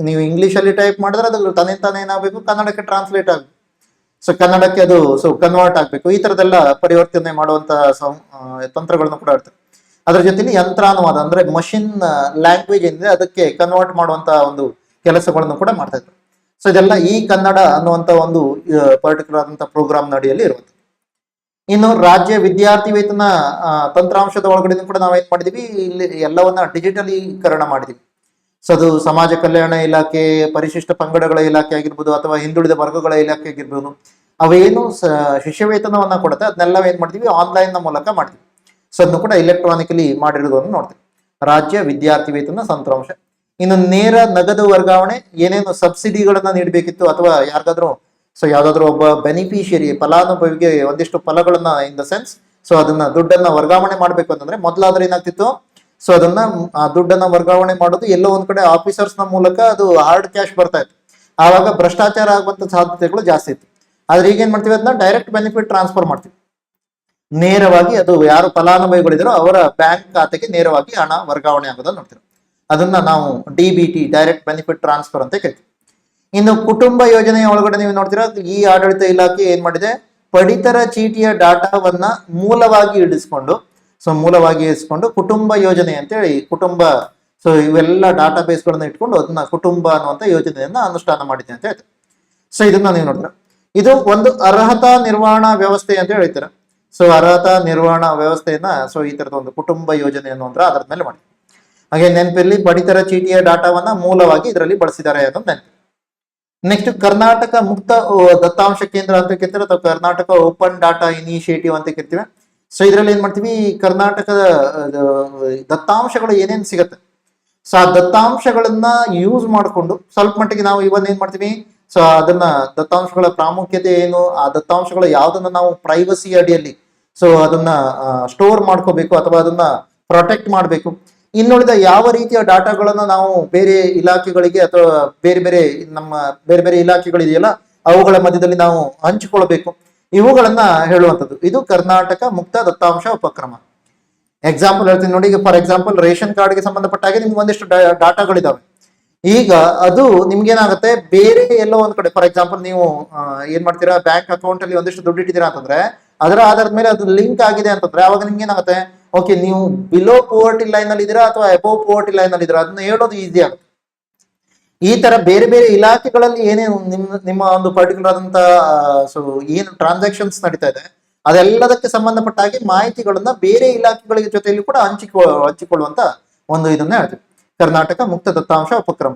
ನೀವು ಇಂಗ್ಲಿಷ್ ಅಲ್ಲಿ ಟೈಪ್ ಮಾಡಿದ್ರೆ ಅದು ತಾನೇ ಏನಾಗಬೇಕು, ಕನ್ನಡಕ್ಕೆ ಟ್ರಾನ್ಸ್ಲೇಟ್ ಆಗಬೇಕು. ಸೊ ಕನ್ನಡಕ್ಕೆ ಅದು ಕನ್ವರ್ಟ್ ಆಗ್ಬೇಕು. ಈ ತರದೆಲ್ಲ ಪರಿವರ್ತನೆ ಮಾಡುವಂತ ತಂತ್ರಗಳನ್ನ ಕೂಡ ಇರ್ತದೆ. ಅದರ ಜೊತೆಲಿ ಯಂತ್ರಾನುವಾದ ಅಂದ್ರೆ ಮಷಿನ್ ಲ್ಯಾಂಗ್ವೇಜ್ ಏನಿದೆ ಅದಕ್ಕೆ ಕನ್ವರ್ಟ್ ಮಾಡುವಂತ ಒಂದು ಕೆಲಸಗಳನ್ನು ಕೂಡ ಮಾಡ್ತಾ ಇದ್ದಾರೆ. ಸೊ ಇದೆಲ್ಲ ಈ ಕನ್ನಡ ಅನ್ನುವಂತ ಒಂದು ಪರ್ಟಿಕ್ಯುಲರ್ ಆದಂತ ಪ್ರೋಗ್ರಾಮ್ ಅಡಿಯಲ್ಲಿ ಇರುತ್ತೆ. ಇನ್ನು ರಾಜ್ಯ ವಿದ್ಯಾರ್ಥಿ ವೇತನ ತಂತ್ರಾಂಶದ ಒಳಗಡೆ ಕೂಡ ನಾವೇನ್ ಮಾಡಿದೀವಿ, ಇಲ್ಲಿ ಎಲ್ಲವನ್ನ ಡಿಜಿಟಲೀಕರಣ ಮಾಡಿದೀವಿ. ಸೊ ಅದು ಸಮಾಜ ಕಲ್ಯಾಣ ಇಲಾಖೆ, ಪರಿಶಿಷ್ಟ ಪಂಗಡಗಳ ಇಲಾಖೆ ಆಗಿರ್ಬೋದು, ಅಥವಾ ಹಿಂದುಳಿದ ವರ್ಗಗಳ ಇಲಾಖೆ ಆಗಿರ್ಬೋದು, ಅವೇನು ಶಿಷ್ಯ ವೇತನವನ್ನ ಕೊಡುತ್ತೆ ಅದನ್ನೆಲ್ಲ ಏನ್ ಮಾಡ್ತೀವಿ, ಆನ್ಲೈನ್ ನ ಮೂಲಕ ಮಾಡ್ತೀವಿ. ಸೊ ಅದನ್ನು ಕೂಡ ಇಲೆಕ್ಟ್ರಾನಿಕಲಿ ಮಾಡಿರೋದನ್ನು ನೋಡ್ತೀವಿ. ರಾಜ್ಯ ವಿದ್ಯಾರ್ಥಿ ವೇತನ ತಂತ್ರಾಂಶ. ಇನ್ನು ನೇರ ನಗದು ವರ್ಗಾವಣೆ, ಏನೇನು ಸಬ್ಸಿಡಿಗಳನ್ನ ನೀಡಬೇಕಿತ್ತು ಅಥವಾ ಯಾರಿಗಾದ್ರೂ, ಸೊ ಯಾವ್ದಾದ್ರು ಒಬ್ಬ ಬೆನಿಫಿಷಿಯರಿ ಫಲಾನುಭವಿಗೆ ಒಂದಿಷ್ಟು ಫಲಗಳನ್ನ ಇನ್ ದ ಸೆನ್ಸ್, ಸೊ ಅದನ್ನ ದುಡ್ಡನ್ನ ವರ್ಗಾವಣೆ ಮಾಡ್ಬೇಕು ಅಂತಂದ್ರೆ ಮೊದಲಾದ್ರೆ ಏನಾಗ್ತಿತ್ತು, ಸೊ ಅದನ್ನ ಆ ದುಡ್ಡನ್ನ ವರ್ಗಾವಣೆ ಮಾಡೋದು ಎಲ್ಲೋ ಒಂದ್ ಕಡೆ ಆಫೀಸರ್ಸ್ ನ ಮೂಲಕ ಅದು ಹಾರ್ಡ್ ಕ್ಯಾಶ್ ಬರ್ತಾ ಇತ್ತು. ಆವಾಗ ಭ್ರಷ್ಟಾಚಾರ ಆಗುವಂತ ಸಾಧ್ಯತೆಗಳು ಜಾಸ್ತಿ ಇತ್ತು. ಆದ್ರೆ ಈಗ ಏನ್ ಮಾಡ್ತೀವಿ, ಅದನ್ನ ಡೈರೆಕ್ಟ್ ಬೆನಿಫಿಟ್ ಟ್ರಾನ್ಸ್ಫರ್ ಮಾಡ್ತೀವಿ. ನೇರವಾಗಿ ಅದು ಯಾರು ಫಲಾನುಭವಿಗಳಿದಾರೋ ಅವರ ಬ್ಯಾಂಕ್ ಖಾತೆಗೆ ನೇರವಾಗಿ ಹಣ ವರ್ಗಾವಣೆ ಆಗೋದನ್ನ ನೋಡ್ತೀವಿ. ಅದನ್ನ ನಾವು DBT, ಡೈರೆಕ್ಟ್ ಬೆನಿಫಿಟ್ ಟ್ರಾನ್ಸ್ಫರ್ ಅಂತ ಕರಿತೀವಿ. ಇನ್ನು ಕುಟುಂಬ ಯೋಜನೆಯ ಒಳಗಡೆ ನೀವು ನೋಡ್ತೀರಾ, ಈ ಆಡಳಿತ ಇಲಾಖೆ ಏನ್ ಮಾಡಿದೆ, ಪಡಿತರ ಚೀಟಿಯ ಡಾಟಾವನ್ನ ಮೂಲವಾಗಿ ಇರಿಸ್ಕೊಂಡು ಕುಟುಂಬ ಯೋಜನೆ ಅಂತೇಳಿ ಕುಟುಂಬ, ಸೊ ಇವೆಲ್ಲ ಡಾಟಾ ಬೇಸ್ಗಳನ್ನ ಇಟ್ಕೊಂಡು ಅದನ್ನ ಕುಟುಂಬ ಅನ್ನುವಂಥ ಯೋಜನೆಯನ್ನ ಅನುಷ್ಠಾನ ಮಾಡಿದೆ ಅಂತ ಹೇಳ್ತಾರೆ. ಸೊ ಇದನ್ನ ನೀವು ನೋಡಿದ್ರೆ ಇದು ಒಂದು ಅರ್ಹತಾ ನಿರ್ವಹಣಾ ವ್ಯವಸ್ಥೆ ಅಂತ ಹೇಳ್ತಾರೆ. ಸೊ ಅರ್ಹತಾ ನಿರ್ವಹಣಾ ವ್ಯವಸ್ಥೆಯನ್ನ ಸೊ ಈ ತರದ ಒಂದು ಕುಟುಂಬ ಯೋಜನೆ ಅನ್ನುವಂಥ ಅದರ ಮೇಲೆ ಮಾಡಿ. ಹಾಗೆ ನೆನಪಿರ್ಲಿ, ಪಡಿತರ ಚೀಟಿಯ ಡಾಟಾವನ್ನ ಮೂಲವಾಗಿ ಇದರಲ್ಲಿ ಬಳಸಿದ್ದಾರೆ ಅನ್ನೋದು ನೆನಪು. ನೆಕ್ಸ್ಟ್ ಕರ್ನಾಟಕ ಮುಕ್ತ ದತ್ತಾಂಶ ಕೇಂದ್ರ ಅಂತ ಕರಿತೀವಿ, ಅಥವಾ ಕರ್ನಾಟಕ ಓಪನ್ ಡಾಟಾ ಇನಿಷಿಯೇಟಿವ್ ಅಂತ ಕರಿತೀವಿ. ಸೊ ಇದರಲ್ಲಿ ಏನ್ ಮಾಡ್ತೀವಿ, ಕರ್ನಾಟಕದ ದತ್ತಾಂಶಗಳು ಏನೇನು ಸಿಗತ್ತೆ, ಸೊ ಆ ದತ್ತಾಂಶಗಳನ್ನ ಯೂಸ್ ಮಾಡಿಕೊಂಡು ಸ್ವಲ್ಪ ಮಟ್ಟಿಗೆ ನಾವು ಇವನ್ ಏನ್ ಮಾಡ್ತೀವಿ, ಸೊ ಅದನ್ನ ದತ್ತಾಂಶಗಳ ಪ್ರಾಮುಖ್ಯತೆ ಏನು, ಆ ದತ್ತಾಂಶಗಳು ಯಾವ್ದನ್ನ ನಾವು ಪ್ರೈವಸಿ ಅಡಿಯಲ್ಲಿ ಸೊ ಅದನ್ನ ಸ್ಟೋರ್ ಮಾಡ್ಕೋಬೇಕು ಅಥವಾ ಅದನ್ನ ಪ್ರೊಟೆಕ್ಟ್ ಮಾಡಬೇಕು, ಇನ್ನುಳಿದ ಯಾವ ರೀತಿಯ ಡಾಟಾಗಳನ್ನ ನಾವು ಬೇರೆ ಇಲಾಖೆಗಳಿಗೆ ಅಥವಾ ಬೇರೆ ಬೇರೆ ಇಲಾಖೆಗಳಿದೆಯಲ್ಲ ಅವುಗಳ ಮಧ್ಯದಲ್ಲಿ ನಾವು ಹಂಚಿಕೊಳ್ಬೇಕು, ಇವುಗಳನ್ನ ಹೇಳುವಂಥದ್ದು ಇದು ಕರ್ನಾಟಕ ಮುಕ್ತ ದತ್ತಾಂಶ ಉಪಕ್ರಮ. ಎಕ್ಸಾಂಪಲ್ ಹೇಳ್ತೀನಿ ನೋಡಿ. ಈಗ ಫಾರ್ ಎಕ್ಸಾಂಪಲ್ ರೇಷನ್ ಕಾರ್ಡ್ಗೆ ಸಂಬಂಧಪಟ್ಟ ಹಾಗೆ ನಿಮ್ಗೆ ಒಂದಿಷ್ಟು ಡಾಟಾಗಳಿದಾವೆ. ಈಗ ಅದು ನಿಮ್ಗೇನಾಗುತ್ತೆ, ಬೇರೆ ಎಲ್ಲೋ ಒಂದ್ ಕಡೆ ಫಾರ್ ಎಕ್ಸಾಂಪಲ್ ನೀವು ಏನ್ ಮಾಡ್ತೀರಾ, ಬ್ಯಾಂಕ್ ಅಕೌಂಟ್ ಅಲ್ಲಿ ಒಂದಿಷ್ಟು ದುಡ್ಡು ಇಟ್ಟಿದ್ದೀರಾ ಅಂತಂದ್ರೆ ಅದರ ಆಧಾರದ ಮೇಲೆ ಅದು ಲಿಂಕ್ ಆಗಿದೆ ಅಂತಂದ್ರೆ ಅವಾಗ ನಿಮ್ಗೆ ಏನಾಗುತ್ತೆ, ಓಕೆ ನೀವು ಬಿಲೋ ಪೋವರ್ಟಿ ಲೈನ್ ಅಲ್ಲಿ ಇದ್ದೀರಾ ಅಥವಾ ಅಬೋವ್ ಪೋವರ್ಟಿ ಲೈನ್ ಅಲ್ಲಿ ಇದ್ದೀರಾ ಅದನ್ನ ಹೇಳೋದು ಈಸಿ ಆಗುತ್ತೆ. ಈ ತರ ಬೇರೆ ಬೇರೆ ಇಲಾಖೆಗಳಲ್ಲಿ ಏನೇನು ನಿಮ್ಮ ಒಂದು ಪರ್ಟಿಕ್ಯುಲರ್ ಆದಂತ ಸೊ ಏನು ಟ್ರಾನ್ಸಾಕ್ಷನ್ಸ್ ನಡೀತಾ ಇದೆ ಅದೆಲ್ಲದಕ್ಕೆ ಸಂಬಂಧಪಟ್ಟ ಹಾಗೆ ಮಾಹಿತಿಗಳನ್ನ ಬೇರೆ ಇಲಾಖೆಗಳಿಗೆ ಜೊತೆಯಲ್ಲಿ ಕೂಡ ಹಂಚಿಕೊಳ್ಳುವಂತ ಒಂದು ಇದನ್ನ ಹೇಳ್ತೀವಿ, ಕರ್ನಾಟಕ ಮುಕ್ತ ದತ್ತಾಂಶ ಉಪಕ್ರಮ.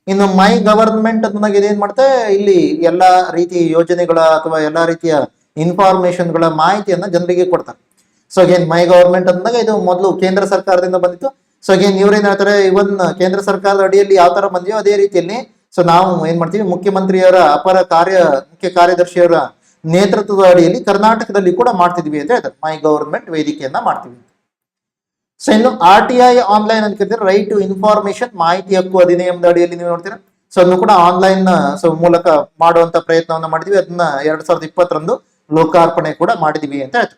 ಇನ್ನು ಮೈ ಗವರ್ಮೆಂಟ್ ಅನ್ನೋದು ಏನ್ ಮಾಡುತ್ತೆ, ಇಲ್ಲಿ ಎಲ್ಲಾ ರೀತಿಯ ಯೋಜನೆಗಳ ಅಥವಾ ಎಲ್ಲಾ ರೀತಿಯ ಇನ್ಫಾರ್ಮೇಶನ್ಗಳ ಮಾಹಿತಿಯನ್ನ ಜನರಿಗೆ ಕೊಡ್ತಾರೆ. ಸೊ ಅಗೇನ್ ಮೈ ಗವರ್ಮೆಂಟ್ ಅಂದಾಗ ಇದು ಮೊದಲು ಕೇಂದ್ರ ಸರ್ಕಾರದಿಂದ ಬಂದಿತ್ತು. ಸೊ ಅಗೇನ್ ಇವ್ರೇನ್ ಹೇಳ್ತಾರೆ, ಇವನ್ ಕೇಂದ್ರ ಸರ್ಕಾರದ ಅಡಿಯಲ್ಲಿ ಯಾವ ತರ ಬಂದಿಯೋ ಅದೇ ರೀತಿಯಲ್ಲಿ ಸೊ ನಾವು ಏನ್ ಮಾಡ್ತೀವಿ, ಮುಖ್ಯಮಂತ್ರಿಯವರ ಮುಖ್ಯ ಕಾರ್ಯದರ್ಶಿಯವರ ನೇತೃತ್ವದ ಅಡಿಯಲ್ಲಿ ಕರ್ನಾಟಕದಲ್ಲಿ ಕೂಡ ಮಾಡ್ತಿದ್ವಿ ಅಂತ ಹೇಳ್ತಾರೆ, ಮೈ ಗವರ್ಮೆಂಟ್ ವೇದಿಕೆಯನ್ನ ಮಾಡ್ತೀವಿ. ಸೊ ಇನ್ನು RTI ಆನ್ಲೈನ್ ಅಂತ ಕರಿತಾರೆ, ರೈಟ್ ಟು ಇನ್ಫಾರ್ಮೇಶನ್, ಮಾಹಿತಿ ಹಕ್ಕು ಅಧಿನಿಯಮದ ಅಡಿಯಲ್ಲಿ ನೀವು ನೋಡ್ತೀರಾ. ಸೊ ಅದನ್ನು ಕೂಡ ಆನ್ಲೈನ್ ಸೊ ಮೂಲಕ ಮಾಡುವಂತ ಪ್ರಯತ್ನವನ್ನ ಮಾಡಿದ್ವಿ. ಅದನ್ನ 2020 ಲೋಕಾರ್ಪಣೆ ಕೂಡ ಮಾಡಿದೀವಿ ಅಂತ ಹೇಳ್ತಾರೆ.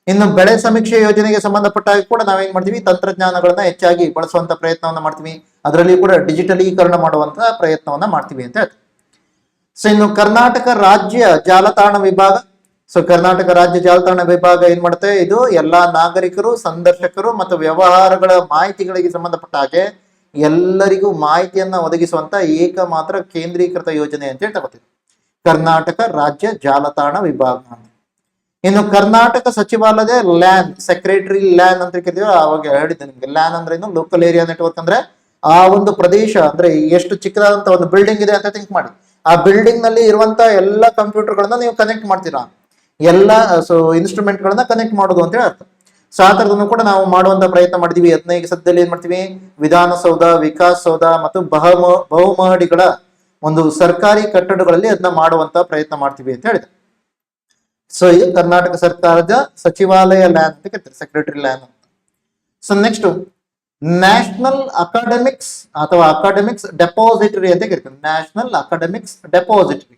ಇನ್ನು ಬೆಳೆ ಸಮೀಕ್ಷೆ ಯೋಜನೆಗೆ ಸಂಬಂಧಪಟ್ಟಾಗ ಕೂಡ ನಾವೇನ್ ಮಾಡ್ತೀವಿ, ತಂತ್ರಜ್ಞಾನಗಳನ್ನ ಹೆಚ್ಚಾಗಿ ಬಳಸುವಂತ ಪ್ರಯತ್ನವನ್ನ ಮಾಡ್ತೀವಿ. ಅದರಲ್ಲಿ ಕೂಡ ಡಿಜಿಟಲೀಕರಣ ಮಾಡುವಂತ ಪ್ರಯತ್ನವನ್ನ ಮಾಡ್ತೀವಿ ಅಂತ ಹೇಳ್ತೀವಿ. ಸೊ ಇನ್ನು ಕರ್ನಾಟಕ ರಾಜ್ಯ ಜಾಲತಾಣ ವಿಭಾಗ. ಸೊ ಕರ್ನಾಟಕ ರಾಜ್ಯ ಜಾಲತಾಣ ವಿಭಾಗ ಏನ್ ಮಾಡುತ್ತೆ, ಇದು ಎಲ್ಲಾ ನಾಗರಿಕರು, ಸಂದರ್ಶಕರು ಮತ್ತು ವ್ಯವಹಾರಗಳ ಮಾಹಿತಿಗಳಿಗೆ ಸಂಬಂಧಪಟ್ಟ ಹಾಗೆ ಎಲ್ಲರಿಗೂ ಮಾಹಿತಿಯನ್ನ ಒದಗಿಸುವಂತ ಏಕಮಾತ್ರ ಕೇಂದ್ರೀಕೃತ ಯೋಜನೆ ಅಂತ ಹೇಳಿ ತಗೋತೀವಿ, ಕರ್ನಾಟಕ ರಾಜ್ಯ ಜಾಲತಾಣ ವಿಭಾಗ. ಇನ್ನು ಕರ್ನಾಟಕ ಸಚಿವಾಲಯದ ಲ್ಯಾನ್, ಸೆಕ್ರೆಟರಿ ಲ್ಯಾನ್ ಅಂತ ಕರಿತೀವಿ. ಅವಾಗ ಹೇಳಿದ್ದೆ ನಿಮ್ಗೆ, ಲ್ಯಾನ್ ಅಂದ್ರೆ ಏನು, ಲೋಕಲ್ ಏರಿಯಾ ನೆಟ್ವರ್ಕ್ ಅಂದ್ರೆ ಆ ಒಂದು ಪ್ರದೇಶ ಅಂದ್ರೆ ಎಷ್ಟು ಚಿಕ್ಕದಾದಂತ ಒಂದು ಬಿಲ್ಡಿಂಗ್ ಇದೆ ಅಂತ ಥಿಂಕ್ ಮಾಡಿ. ಆ ಬಿಲ್ಡಿಂಗ್ ನಲ್ಲಿ ಇರುವಂತ ಎಲ್ಲ ಕಂಪ್ಯೂಟರ್ಗಳನ್ನ ನೀವು ಕನೆಕ್ಟ್ ಮಾಡ್ತೀರಾ, ಎಲ್ಲ ಸೊ ಇನ್ಸ್ಟ್ರೂಮೆಂಟ್ ಗಳನ್ನ ಕನೆಕ್ಟ್ ಮಾಡೋದು ಅಂತ ಹೇಳಿ ಅರ್ಥ. ಸೊ ಆ ತರದನ್ನು ಕೂಡ ನಾವು ಮಾಡುವಂತ ಪ್ರಯತ್ನ ಮಾಡಿದೀವಿ. 15 ಸದ್ಯದಲ್ಲಿ ಏನ್ ಮಾಡ್ತೀವಿ, ವಿಧಾನಸೌಧ, ವಿಕಾಸ್ ಸೌಧ ಮತ್ತು ಬಹುಮಹಡಿಗಳ ಒಂದು ಸರ್ಕಾರಿ ಕಟ್ಟಡಗಳಲ್ಲಿ ಅದನ್ನ ಮಾಡುವಂತ ಪ್ರಯತ್ನ ಮಾಡ್ತೀವಿ ಅಂತ ಹೇಳಿದೆ. ಸೊ ಇದು ಕರ್ನಾಟಕ ಸರ್ಕಾರದ ಸಚಿವಾಲಯ ಲ್ಯಾನ್ ಅಂತ ಕರಿತಾರೆ, ಸೆಕ್ರೆಟರಿ ಲ್ಯಾನ್ ಅಂತ. ಸೊ ನೆಕ್ಸ್ಟ್ ನ್ಯಾಷನಲ್ ಅಕಾಡೆಮಿಕ್ಸ್ ಅಥವಾ ಅಕಾಡೆಮಿಕ್ಸ್ ಡೆಪಾಸಿಟರಿ ಅಂತ ಕರಿತಾರೆ, ನ್ಯಾಷನಲ್ ಅಕಾಡೆಮಿಕ್ಸ್ ಡೆಪಾಸಿಟರಿ.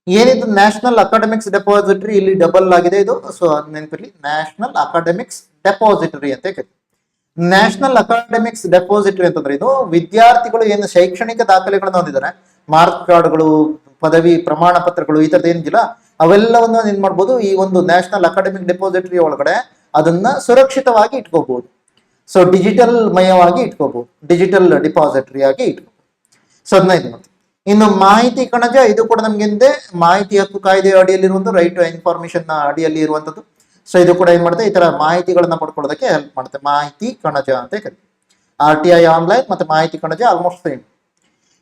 ಏನಿದು ನ್ಯಾಷನಲ್ ಅಕಾಡೆಮಿಕ್ಸ್ ಡೆಪಾಸಿಟರಿ, ಇಲ್ಲಿ ಡಬಲ್ ಆಗಿದೆ ಇದು, ಸೊ ನೆನಪಿರ್ಲಿ, ನ್ಯಾಷನಲ್ ಅಕಾಡೆಮಿಕ್ಸ್ ಡೆಪಾಸಿಟರಿ ಅಂತ ಕರಿತಾರೆ. ನ್ಯಾಷನಲ್ ಅಕಾಡೆಮಿಕ್ಸ್ ಡೆಪಾಸಿಟರಿ ಅಂತಂದ್ರೆ ಇದು ವಿದ್ಯಾರ್ಥಿಗಳು ಏನು ಶೈಕ್ಷಣಿಕ ದಾಖಲೆಗಳನ್ನ ಹೊಂದಿದ್ದಾರೆ, ಮಾರ್ಕ್ ಕಾರ್ಡ್ಗಳು, ಪದವಿ ಪ್ರಮಾಣ ಪತ್ರಗಳು, ಈ ತರದ್ ಏನಿಲ್ಲ ಅವೆಲ್ಲವನ್ನು ಏನ್ ಮಾಡ್ಬೋದು, ಈ ಒಂದು ನ್ಯಾಷನಲ್ ಅಕಾಡೆಮಿಕ್ ಡೆಪಾಸಿಟರಿ ಒಳಗಡೆ ಅದನ್ನ ಸುರಕ್ಷಿತವಾಗಿ ಇಟ್ಕೋಬಹುದು. ಸೊ ಡಿಜಿಟಲ್ ಮಯವಾಗಿ ಇಟ್ಕೋಬಹುದು, ಡಿಜಿಟಲ್ ಡಿಪಾಸಿಟರಿ ಆಗಿ ಇಟ್ಕೋಬಹುದು. ಸೊ ಅದನ್ನ ಇದು ಮಾಡ್ತೀವಿ. ಇನ್ನು ಮಾಹಿತಿ ಕಣಜ, ಇದು ಕೂಡ ನಮ್ಗೆ ಹಿಂದೆ ಮಾಹಿತಿ ಹಕ್ಕು ಕಾಯ್ದೆ ಅಡಿಯಲ್ಲಿರುವಂತ ರೈಟ್ ಟು ಇನ್ಫಾರ್ಮೇಶನ್ ಅಡಿಯಲ್ಲಿ ಇರುವಂತದ್ದು. ಸೊ ಇದು ಕೂಡ ಏನ್ ಮಾಡುತ್ತೆ, ಈ ತರ ಮಾಹಿತಿಗಳನ್ನ ಪಡ್ಕೊಳ್ಳೋದಕ್ಕೆ ಹೆಲ್ಪ್ ಮಾಡುತ್ತೆ. ಮಾಹಿತಿ ಕಣಜ ಅಂತ ಕರೀತೀವಿ. RTI ಆನ್ಲೈನ್ ಮತ್ತೆ ಮಾಹಿತಿ ಕಣಜ ಆಲ್ಮೋಸ್ಟ್ ಸೇಮ್.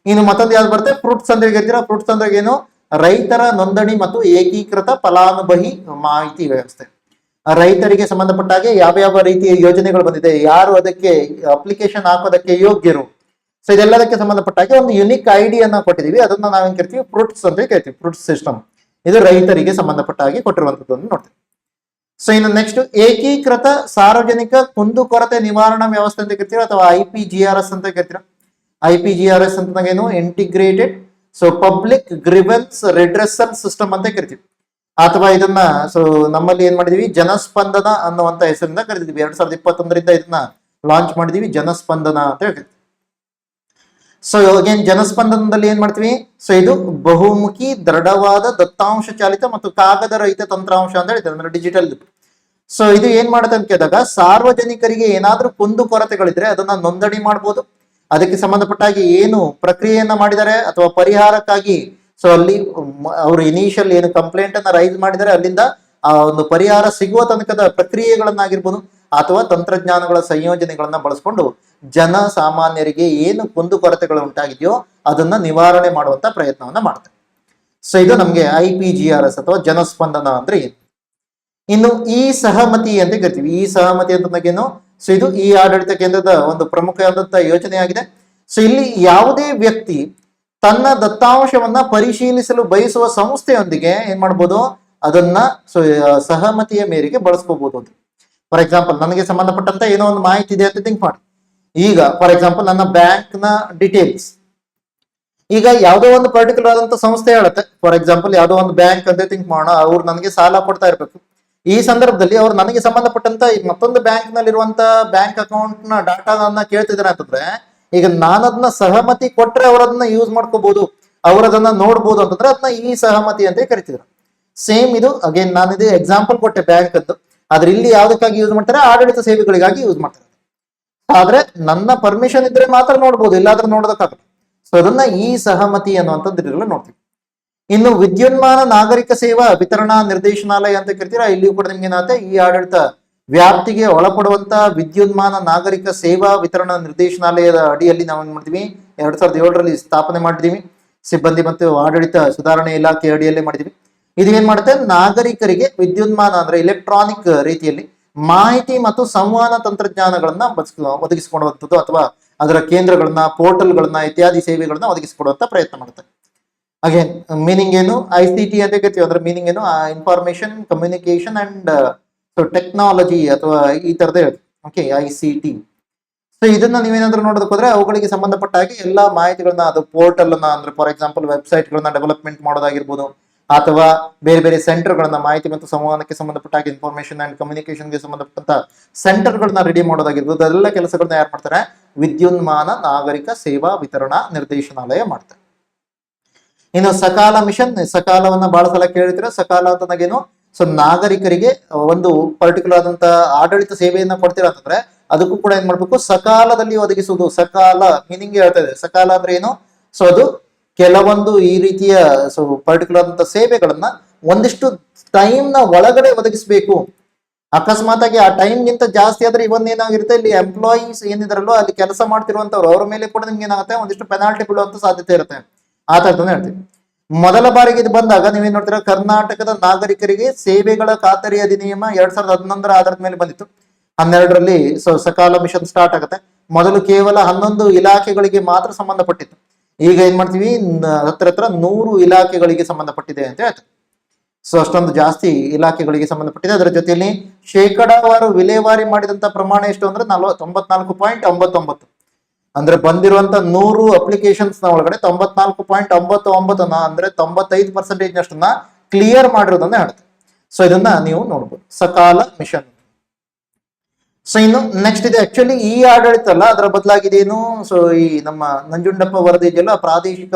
ಇನ್ನು ಮತ್ತೊಂದು ಯಾವ್ದು ಬರುತ್ತೆ, ಫ್ರೂಟ್ಸ್ ಅಂದ್ರೆ ಹೇಳ್ತೀರಾ. ಫ್ರೂಟ್ಸ್ ಅಂದ್ರೆ ಏನು, ರೈತರ ನೋಂದಣಿ ಮತ್ತು ಏಕೀಕೃತ ಫಲಾನುಭವಿ ಮಾಹಿತಿ ವ್ಯವಸ್ಥೆ. ರೈತರಿಗೆ ಸಂಬಂಧಪಟ್ಟ ಹಾಗೆ ಯಾವ ಯಾವ ರೀತಿಯ ಯೋಜನೆಗಳು ಬಂದಿದೆ, ಯಾರು ಅದಕ್ಕೆ ಅಪ್ಲಿಕೇಶನ್ ಹಾಕೋದಕ್ಕೆ ಯೋಗ್ಯರು, ಸೊ ಇದೆಲ್ಲದಕ್ಕೆ ಸಂಬಂಧಪಟ್ಟ ಹಾಗೆ ಒಂದು ಯುನಿಕ್ ಐಡಿಯನ್ನ ಕೊಟ್ಟಿದೀವಿ. ಅದನ್ನ ನಾವೇನ್ ಕರಿತೀವಿ, ಫ್ರೂಟ್ಸ್ ಅಂತ ಕರಿತೀವಿ. ಫ್ರೂಟ್ಸ್ ಸಿಸ್ಟಮ್ ಇದು ರೈತರಿಗೆ ಸಂಬಂಧಪಟ್ಟ ಹಾಗೆ ಕೊಟ್ಟಿರುವಂತದ್ದು ನೋಡ್ತೀವಿ. ಸೊ ಇನ್ನು ನೆಕ್ಸ್ಟ್ ಏಕೀಕೃತ ಸಾರ್ವಜನಿಕ ಕುಂದುಕೊರತೆ ನಿವಾರಣಾ ವ್ಯವಸ್ಥೆ ಅಂತ ಕರಿತೀರಾ, ಅಥವಾ IPGRS ಅಂತ ಕರಿತೀರಾ. IPGRS ಅಂತ ಏನು, integrated so public grievance redressal system ಅಂತ ಕರಿತೀವಿ. ಅಥವಾ ಇದನ್ನ ಸೊ ನಮ್ಮಲ್ಲಿ ಏನ್ ಮಾಡಿದೀವಿ, ಜನಸ್ಪಂದನ ಅನ್ನುವಂತ ಹೆಸರಿಂದ ಕರಿತೀವಿ. 2021ರಿಂದ ಇದನ್ನ ಲಾಂಚ್ ಮಾಡಿದೀವಿ, ಜನಸ್ಪಂದನ ಅಂತ ಹೇಳ್ತೀವಿ. ಸೊ ಅಗೇನ್ ಜನಸ್ಪಂದನದಲ್ಲಿ ಏನ್ ಮಾಡ್ತೀವಿ, ಸೊ ಇದು ಬಹುಮುಖಿ ದೃಢವಾದ ದತ್ತಾಂಶ ಚಾಲಿತ ಮತ್ತು ಕಾಗದ ರಹಿತ ತಂತ್ರಾಂಶ ಅಂತ ಹೇಳ್ತೀವಿ, ಅಂದ್ರೆ ಡಿಜಿಟಲ್. ಸೊ ಇದು ಏನ್ ಮಾಡುತ್ತೆ ಅಂತ ಕೇಳಿದಾಗ, ಸಾರ್ವಜನಿಕರಿಗೆ ಏನಾದ್ರೂ ಕುಂದು ಕೊರತೆಗಳಿದ್ರೆ ಅದನ್ನ ನೋಂದಣಿ ಮಾಡ್ಬೋದು. ಅದಕ್ಕೆ ಸಂಬಂಧಪಟ್ಟ ಹಾಗೆ ಏನು ಪ್ರಕ್ರಿಯೆಯನ್ನ ಮಾಡಿದ್ದಾರೆ ಅಥವಾ ಪರಿಹಾರಕ್ಕಾಗಿ, ಸೊ ಅಲ್ಲಿ ಅವರು ಇನಿಷಿಯಲ್ ಏನು ಕಂಪ್ಲೇಂಟ್ ಅನ್ನ ರೈಸ್ ಮಾಡಿದರೆ ಅಲ್ಲಿಂದ ಆ ಒಂದು ಪರಿಹಾರ ಸಿಗುವ ತನಕದ ಪ್ರಕ್ರಿಯೆಗಳನ್ನಾಗಿರ್ಬೋದು, ಅಥವಾ ತಂತ್ರಜ್ಞಾನಗಳ ಸಂಯೋಜನೆಗಳನ್ನ ಬಳಸ್ಕೊಂಡು ಜನ ಸಾಮಾನ್ಯರಿಗೆ ಏನು ಕುಂದು ಕೊರತೆಗಳು ಉಂಟಾಗಿದೆಯೋ ಅದನ್ನ ನಿವಾರಣೆ ಮಾಡುವಂತ ಪ್ರಯತ್ನವನ್ನ ಮಾಡ್ತಾರೆ. ಸೊ ಇದು ನಮ್ಗೆ IPGRS ಅಥವಾ ಜನಸ್ಪಂದನ ಅಂದ್ರೆ ಏನು. ಇನ್ನು ಈ ಸಹಮತಿ ಅಂತ ಕರಿತೀವಿ. ಈ ಸಹಮತಿ ಅಂತಂದಾಗೇನು, ಸೊ ಇದು ಈ ಆಡಳಿತ ಕೇಂದ್ರದ ಒಂದು ಪ್ರಮುಖವಾದಂತ ಯೋಜನೆಯಾಗಿದೆ. ಸೊ ಇಲ್ಲಿ ಯಾವುದೇ ವ್ಯಕ್ತಿ ತನ್ನ ದತ್ತಾಂಶವನ್ನ ಪರಿಶೀಲಿಸಲು ಬಯಸುವ ಸಂಸ್ಥೆಯೊಂದಿಗೆ ಏನ್ ಮಾಡ್ಬೋದು, ಅದನ್ನ ಸೊ ಸಹಮತಿಯ ಮೇರೆಗೆ ಬಳಸ್ಕೋಬಹುದು ಅಂತ. ಫಾರ್ ಎಕ್ಸಾಂಪಲ್, ನನಗೆ ಸಂಬಂಧಪಟ್ಟಂತ ಏನೋ ಒಂದು ಮಾಹಿತಿ ಇದೆ ಅಂತ ಥಿಂಕ್ ಮಾಡಿ. ಈಗ ಫಾರ್ ಎಕ್ಸಾಂಪಲ್ ನನ್ನ ಬ್ಯಾಂಕ್ ನ ಡೀಟೇಲ್ಸ್, ಈಗ ಯಾವುದೋ ಒಂದು ಪರ್ಟಿಕ್ಯುಲರ್ ಆದಂತ ಸಂಸ್ಥೆ ಹೇಳುತ್ತೆ. ಫಾರ್ ಎಕ್ಸಾಂಪಲ್ ಯಾವುದೋ ಒಂದು ಬ್ಯಾಂಕ್ ಅಂತ ಥಿಂಕ್ ಮಾಡೋಣ, ಅವ್ರು ನನಗೆ ಸಾಲ ಕೊಡ್ತಾ ಇರ್ಬೇಕು. ಈ ಸಂದರ್ಭದಲ್ಲಿ ಅವ್ರು ನನಗೆ ಸಂಬಂಧಪಟ್ಟಂತ ಮತ್ತೊಂದು ಬ್ಯಾಂಕ್ ನಲ್ಲಿರುವಂತ ಬ್ಯಾಂಕ್ ಅಕೌಂಟ್ ನ ಡಾಟಾನ ಕೇಳ್ತಿದ್ದಾರೆ ಅಂತಂದ್ರೆ, ಈಗ ನಾನದನ್ನ ಸಹಮತಿ ಕೊಟ್ರೆ ಅವರದನ್ನ ಯೂಸ್ ಮಾಡ್ಕೋಬಹುದು, ಅವರದನ್ನ ನೋಡ್ಬೋದು ಅಂತಂದ್ರೆ ಅದನ್ನ ಈ ಸಹಮತಿ ಅಂತ ಕರಿತಿದ್ರು. ಸೇಮ್ ಇದು ಅಗೇನ್ ನಾನು ಇದು ಎಕ್ಸಾಂಪಲ್ ಕೊಟ್ಟೆ ಬ್ಯಾಂಕ್ ಅಂತ, ಆದ್ರೆ ಇಲ್ಲಿ ಯಾವ್ದಕ್ಕಾಗಿ ಯೂಸ್ ಮಾಡ್ತಾರೆ, ಆಡಳಿತ ಸೇವೆಗಳಿಗಾಗಿ ಯೂಸ್ ಮಾಡ್ತಾರೆ. ಆದ್ರೆ ನನ್ನ ಪರ್ಮಿಷನ್ ಇದ್ರೆ ಮಾತ್ರ ನೋಡ್ಬೋದು, ಇಲ್ಲಾದ್ರೆ ನೋಡೋದಕ್ಕಾಗಲ್ಲ. ಸೊ ಅದನ್ನ ಈ ಸಹಮತಿ ಅನ್ನುವಂಥದ್ದು ನೋಡ್ತೀವಿ. ಇನ್ನು ವಿದ್ಯುನ್ಮಾನ ನಾಗರಿಕ ಸೇವಾ ವಿತರಣಾ ನಿರ್ದೇಶನಾಲಯ ಅಂತ ಕರಿತೀರಾ. ಇಲ್ಲಿಯೂ ಕೂಡ ನಿಮ್ಗೆ ಏನಾಗುತ್ತೆ, ಈ ಆಡಳಿತ ವ್ಯಾಪ್ತಿಗೆ ಒಳಪಡುವಂತ ವಿದ್ಯುನ್ಮಾನ ನಾಗರಿಕ ಸೇವಾ ವಿತರಣಾ ನಿರ್ದೇಶನಾಲಯದ ಅಡಿಯಲ್ಲಿ ನಾವು ಏನ್ ಮಾಡ್ತೀವಿ, 2007ರಲ್ಲಿ ಸ್ಥಾಪನೆ ಮಾಡಿದೀವಿ. ಸಿಬ್ಬಂದಿ ಮತ್ತು ಆಡಳಿತ ಸುಧಾರಣೆ ಇಲಾಖೆ ಅಡಿಯಲ್ಲೇ ಮಾಡಿದೀವಿ. ಇದು ಏನ್ ಮಾಡುತ್ತೆ, ನಾಗರಿಕರಿಗೆ ವಿದ್ಯುನ್ಮಾನ ಅಂದ್ರೆ ಇಲೆಕ್ಟ್ರಾನಿಕ್ ರೀತಿಯಲ್ಲಿ ಮಾಹಿತಿ ಮತ್ತು ಸಂವಹನ ತಂತ್ರಜ್ಞಾನಗಳನ್ನ ಒದಗಿಸಿಕೊಡುವಂಥದ್ದು, ಅಥವಾ ಅದರ ಕೇಂದ್ರಗಳನ್ನ, ಪೋರ್ಟಲ್ಗಳನ್ನ ಇತ್ಯಾದಿ ಸೇವೆಗಳನ್ನ ಒದಗಿಸಿಕೊಡುವಂತ ಪ್ರಯತ್ನ ಮಾಡುತ್ತೆ. ಅಗೇನ್ ಮೀನಿಂಗ್ ಏನು, ICT ಅಂತ ಕರಿತೀವಿ. ಅಂದ್ರೆ ಮೀನಿಂಗ್ ಏನು, ಇನ್ಫಾರ್ಮೇಶನ್ ಕಮ್ಯುನಿಕೇಶನ್ ಅಂಡ್ ಟೆಕ್ನಾಲಜಿ ಅಥವಾ ಈ ತರದ ಹೇಳುತ್ತೆ. Okay, ICT. ಸೊ ಇದನ್ನ ನೀವೇನಾದ್ರೂ ನೋಡೋದಕ್ಕೆ ಹೋದ್ರೆ ಅವುಗಳಿಗೆ ಸಂಬಂಧಪಟ್ಟ ಹಾಗೆ ಎಲ್ಲಾ ಮಾಹಿತಿಗಳನ್ನ, ಅದು ಪೋರ್ಟಲ್ ಅನ್ನ ಅಂದ್ರೆ ಫಾರ್ ಎಕ್ಸಾಂಪಲ್ ವೆಬ್ಸೈಟ್ ಗಳನ್ನ ಡೆವಲಪ್ಮೆಂಟ್ ಮಾಡೋದಾಗಿರ್ಬೋದು, ಅಥವಾ ಬೇರೆ ಬೇರೆ ಸೆಂಟರ್ ಗಳನ್ನ ಮಾಹಿತಿ ಮತ್ತು ಸಂವಹನಕ್ಕೆ ಸಂಬಂಧಪಟ್ಟ ಹಾಗೆ ಇನ್ಫಾರ್ಮೇಶನ್ ಅಂಡ್ ಕಮ್ಯುನಿಕೇಶನ್ಗೆ ಸಂಬಂಧಪಟ್ಟಂತ ಸೆಂಟರ್ ಗಳನ್ನ ರೆಡಿ ಮಾಡೋದಾಗಿರ್ಬೋದು, ಅದೆಲ್ಲ ಕೆಲಸಗಳನ್ನ ಯಾರು ಮಾಡ್ತಾರೆ, ವಿದ್ಯುನ್ಮಾನ ನಾಗರಿಕ ಸೇವಾ ವಿತರಣಾ ನಿರ್ದೇಶನಾಲಯ ಮಾಡ್ತಾರೆ. ಇನ್ನು ಸಕಾಲ ಮಿಷನ್, ಸಕಾಲವನ್ನ ಬಹಳ ಸಲ ಕೇಳಿದ್ರೆ, ಸಕಾಲ ಅಂತಂದಾಗೇನು, ಸೊ ನಾಗರಿಕರಿಗೆ ಒಂದು ಪರ್ಟಿಕ್ಯುಲರ್ ಆದಂತ ಆಡಳಿತ ಸೇವೆಯನ್ನ ಕೊಡ್ತೀರಾ ಅಂತಂದ್ರೆ ಅದಕ್ಕೂ ಕೂಡ ಏನ್ ಮಾಡ್ಬೇಕು, ಸಕಾಲದಲ್ಲಿ ಒದಗಿಸುವುದು. ಸಕಾಲ ಮೀನಿಂಗ್ ಹೇಳ್ತಾ ಇದೆ. ಸಕಾಲ ಅಂದ್ರೆ ಏನು, ಸೊ ಅದು ಕೆಲವೊಂದು ಈ ರೀತಿಯ ಸೊ ಪರ್ಟಿಕ್ಯುಲರ್ ಆದಂತ ಸೇವೆಗಳನ್ನ ಒಂದಿಷ್ಟು ಟೈಮ್ ನ ಒಳಗಡೆ ಒದಗಿಸಬೇಕು. ಅಕಸ್ಮಾತ್ ಆಗಿ ಆ ಟೈಮ್ ಗಿಂತ ಜಾಸ್ತಿ ಆದ್ರೆ ಏನಾಗಿರುತ್ತೆ, ಇಲ್ಲಿ ಎಂಪ್ಲಾಯೀಸ್ ಏನಿದಾರಲ್ಲೋ ಅಲ್ಲಿ ಕೆಲಸ ಮಾಡ್ತಿರುವಂತವ್ರು ಅವ್ರ ಮೇಲೆ ಕೂಡ ನಿಮ್ಗೆ ಏನಾಗುತ್ತೆ, ಒಂದಿಷ್ಟು ಪೆನಾಲ್ಟಿ ಬೀಳುವಂತ ಸಾಧ್ಯತೆ ಇರುತ್ತೆ. ಆ ತರದನ್ನ ಹೇಳ್ತೀವಿ. ಮೊದಲ ಬಾರಿಗೆ ಇದು ಬಂದಾಗ ನೀವೇನ್ ನೋಡ್ತೀರಾ, ಕರ್ನಾಟಕದ ನಾಗರಿಕರಿಗೆ ಸೇವೆಗಳ ಖಾತರಿ ಅಧಿನಿಯಮ 2011ರ ಆಧಾರದ ಮೇಲೆ ಬಂದಿತ್ತು. 12ರಲ್ಲಿ ಸೊ ಸಕಾಲ ಮಿಷನ್ ಸ್ಟಾರ್ಟ್ ಆಗುತ್ತೆ. ಮೊದಲು ಕೇವಲ 11 ಇಲಾಖೆಗಳಿಗೆ ಮಾತ್ರ ಸಂಬಂಧಪಟ್ಟಿತ್ತು. ಈಗ ಏನ್ ಮಾಡ್ತೀವಿ, ಹತ್ರ 100 ಇಲಾಖೆಗಳಿಗೆ ಸಂಬಂಧಪಟ್ಟಿದೆ ಅಂತ ಹೇಳ್ತಾರೆ. ಸೊ ಅಷ್ಟೊಂದು ಜಾಸ್ತಿ ಇಲಾಖೆಗಳಿಗೆ ಸಂಬಂಧಪಟ್ಟಿದೆ. ಅದರ ಜೊತೆಯಲ್ಲಿ ಶೇಕಡಾವಾರು ವಿಲೇವಾರಿ ಮಾಡಿದಂತ ಪ್ರಮಾಣ ಎಷ್ಟು ಅಂದ್ರೆ 94.99. ಅಂದ್ರೆ ಬಂದಿರುವಂತ 100 ಅಪ್ಲಿಕೇಶನ್ಸ್ ನ ಒಳಗಡೆ 94.99 ಅಂದ್ರೆ 95% ನಷ್ಟನ್ನ ಕ್ಲಿಯರ್ ಮಾಡಿರೋದನ್ನ ಹೇಳುತ್ತೆ. ಸೊ ಇದನ್ನ ನೀವು ನೋಡ್ಬೋದು, ಸಕಾಲ ಮಿಷನ್. ಸೊ ಇನ್ನು ನೆಕ್ಸ್ಟ್ ಇದೆ ಆಕ್ಚುಲಿ ಈ ಆಡಳಿತ ಅಲ್ಲ, ಅದರ ಬದಲಾಗಿದೇನು, ಸೊ ಈ ನಮ್ಮ ನಂಜುಂಡಪ್ಪ ವರದಿ ಇದೆಯಲ್ಲ, ಪ್ರಾದೇಶಿಕ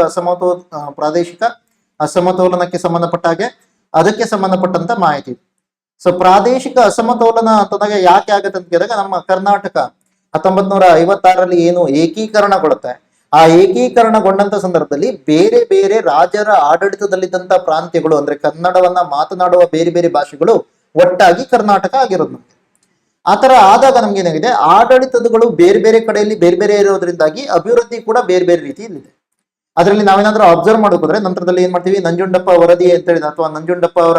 ಅಸಮತೋಲನಕ್ಕೆ ಸಂಬಂಧಪಟ್ಟ ಹಾಗೆ ಅದಕ್ಕೆ ಸಂಬಂಧಪಟ್ಟಂತ ಮಾಹಿತಿ. ಸೊ ಪ್ರಾದೇಶಿಕ ಅಸಮತೋಲನ ಅಂತಂದಾಗ ಯಾಕೆ ಆಗತ್ತೆ ಅಂತ ಕೇಳಿದಾಗ, ನಮ್ಮ ಕರ್ನಾಟಕ 1956ರಲ್ಲಿ ಏನು ಏಕೀಕರಣಗೊಳ್ಳುತ್ತೆ, ಆ ಏಕೀಕರಣಗೊಂಡಂತ ಸಂದರ್ಭದಲ್ಲಿ ಬೇರೆ ಬೇರೆ ರಾಜರ ಆಡಳಿತದಲ್ಲಿದ್ದಂತ ಪ್ರಾಂತ್ಯಗಳು ಅಂದ್ರೆ ಕನ್ನಡವನ್ನ ಮಾತನಾಡುವ ಬೇರೆ ಬೇರೆ ಭಾಷೆಗಳು ಒಟ್ಟಾಗಿ ಕರ್ನಾಟಕ ಆಗಿರೋದು. ಆ ತರ ಆದಾಗ ನಮ್ಗೆ ಏನಾಗಿದೆ, ಆಡಳಿತಗಳು ಬೇರೆ ಬೇರೆ ಕಡೆಯಲ್ಲಿ ಬೇರೆ ಬೇರೆ ಇರೋದ್ರಿಂದಾಗಿ ಅಭಿವೃದ್ಧಿ ಕೂಡ ಬೇರೆ ಬೇರೆ ರೀತಿಯಲ್ಲಿದೆ. ಅದರಲ್ಲಿ ನಾವೇನಾದ್ರೂ ಅಬ್ಸರ್ವ್ ಮಾಡೋಕೋದ್ರೆ ನಂತರದಲ್ಲಿ ಏನ್ ಮಾಡ್ತೀವಿ, ನಂಜುಂಡಪ್ಪ ವರದಿ ಅಂತ ಹೇಳಿದ ಅಥವಾ ನಂಜುಂಡಪ್ಪ ಅವರ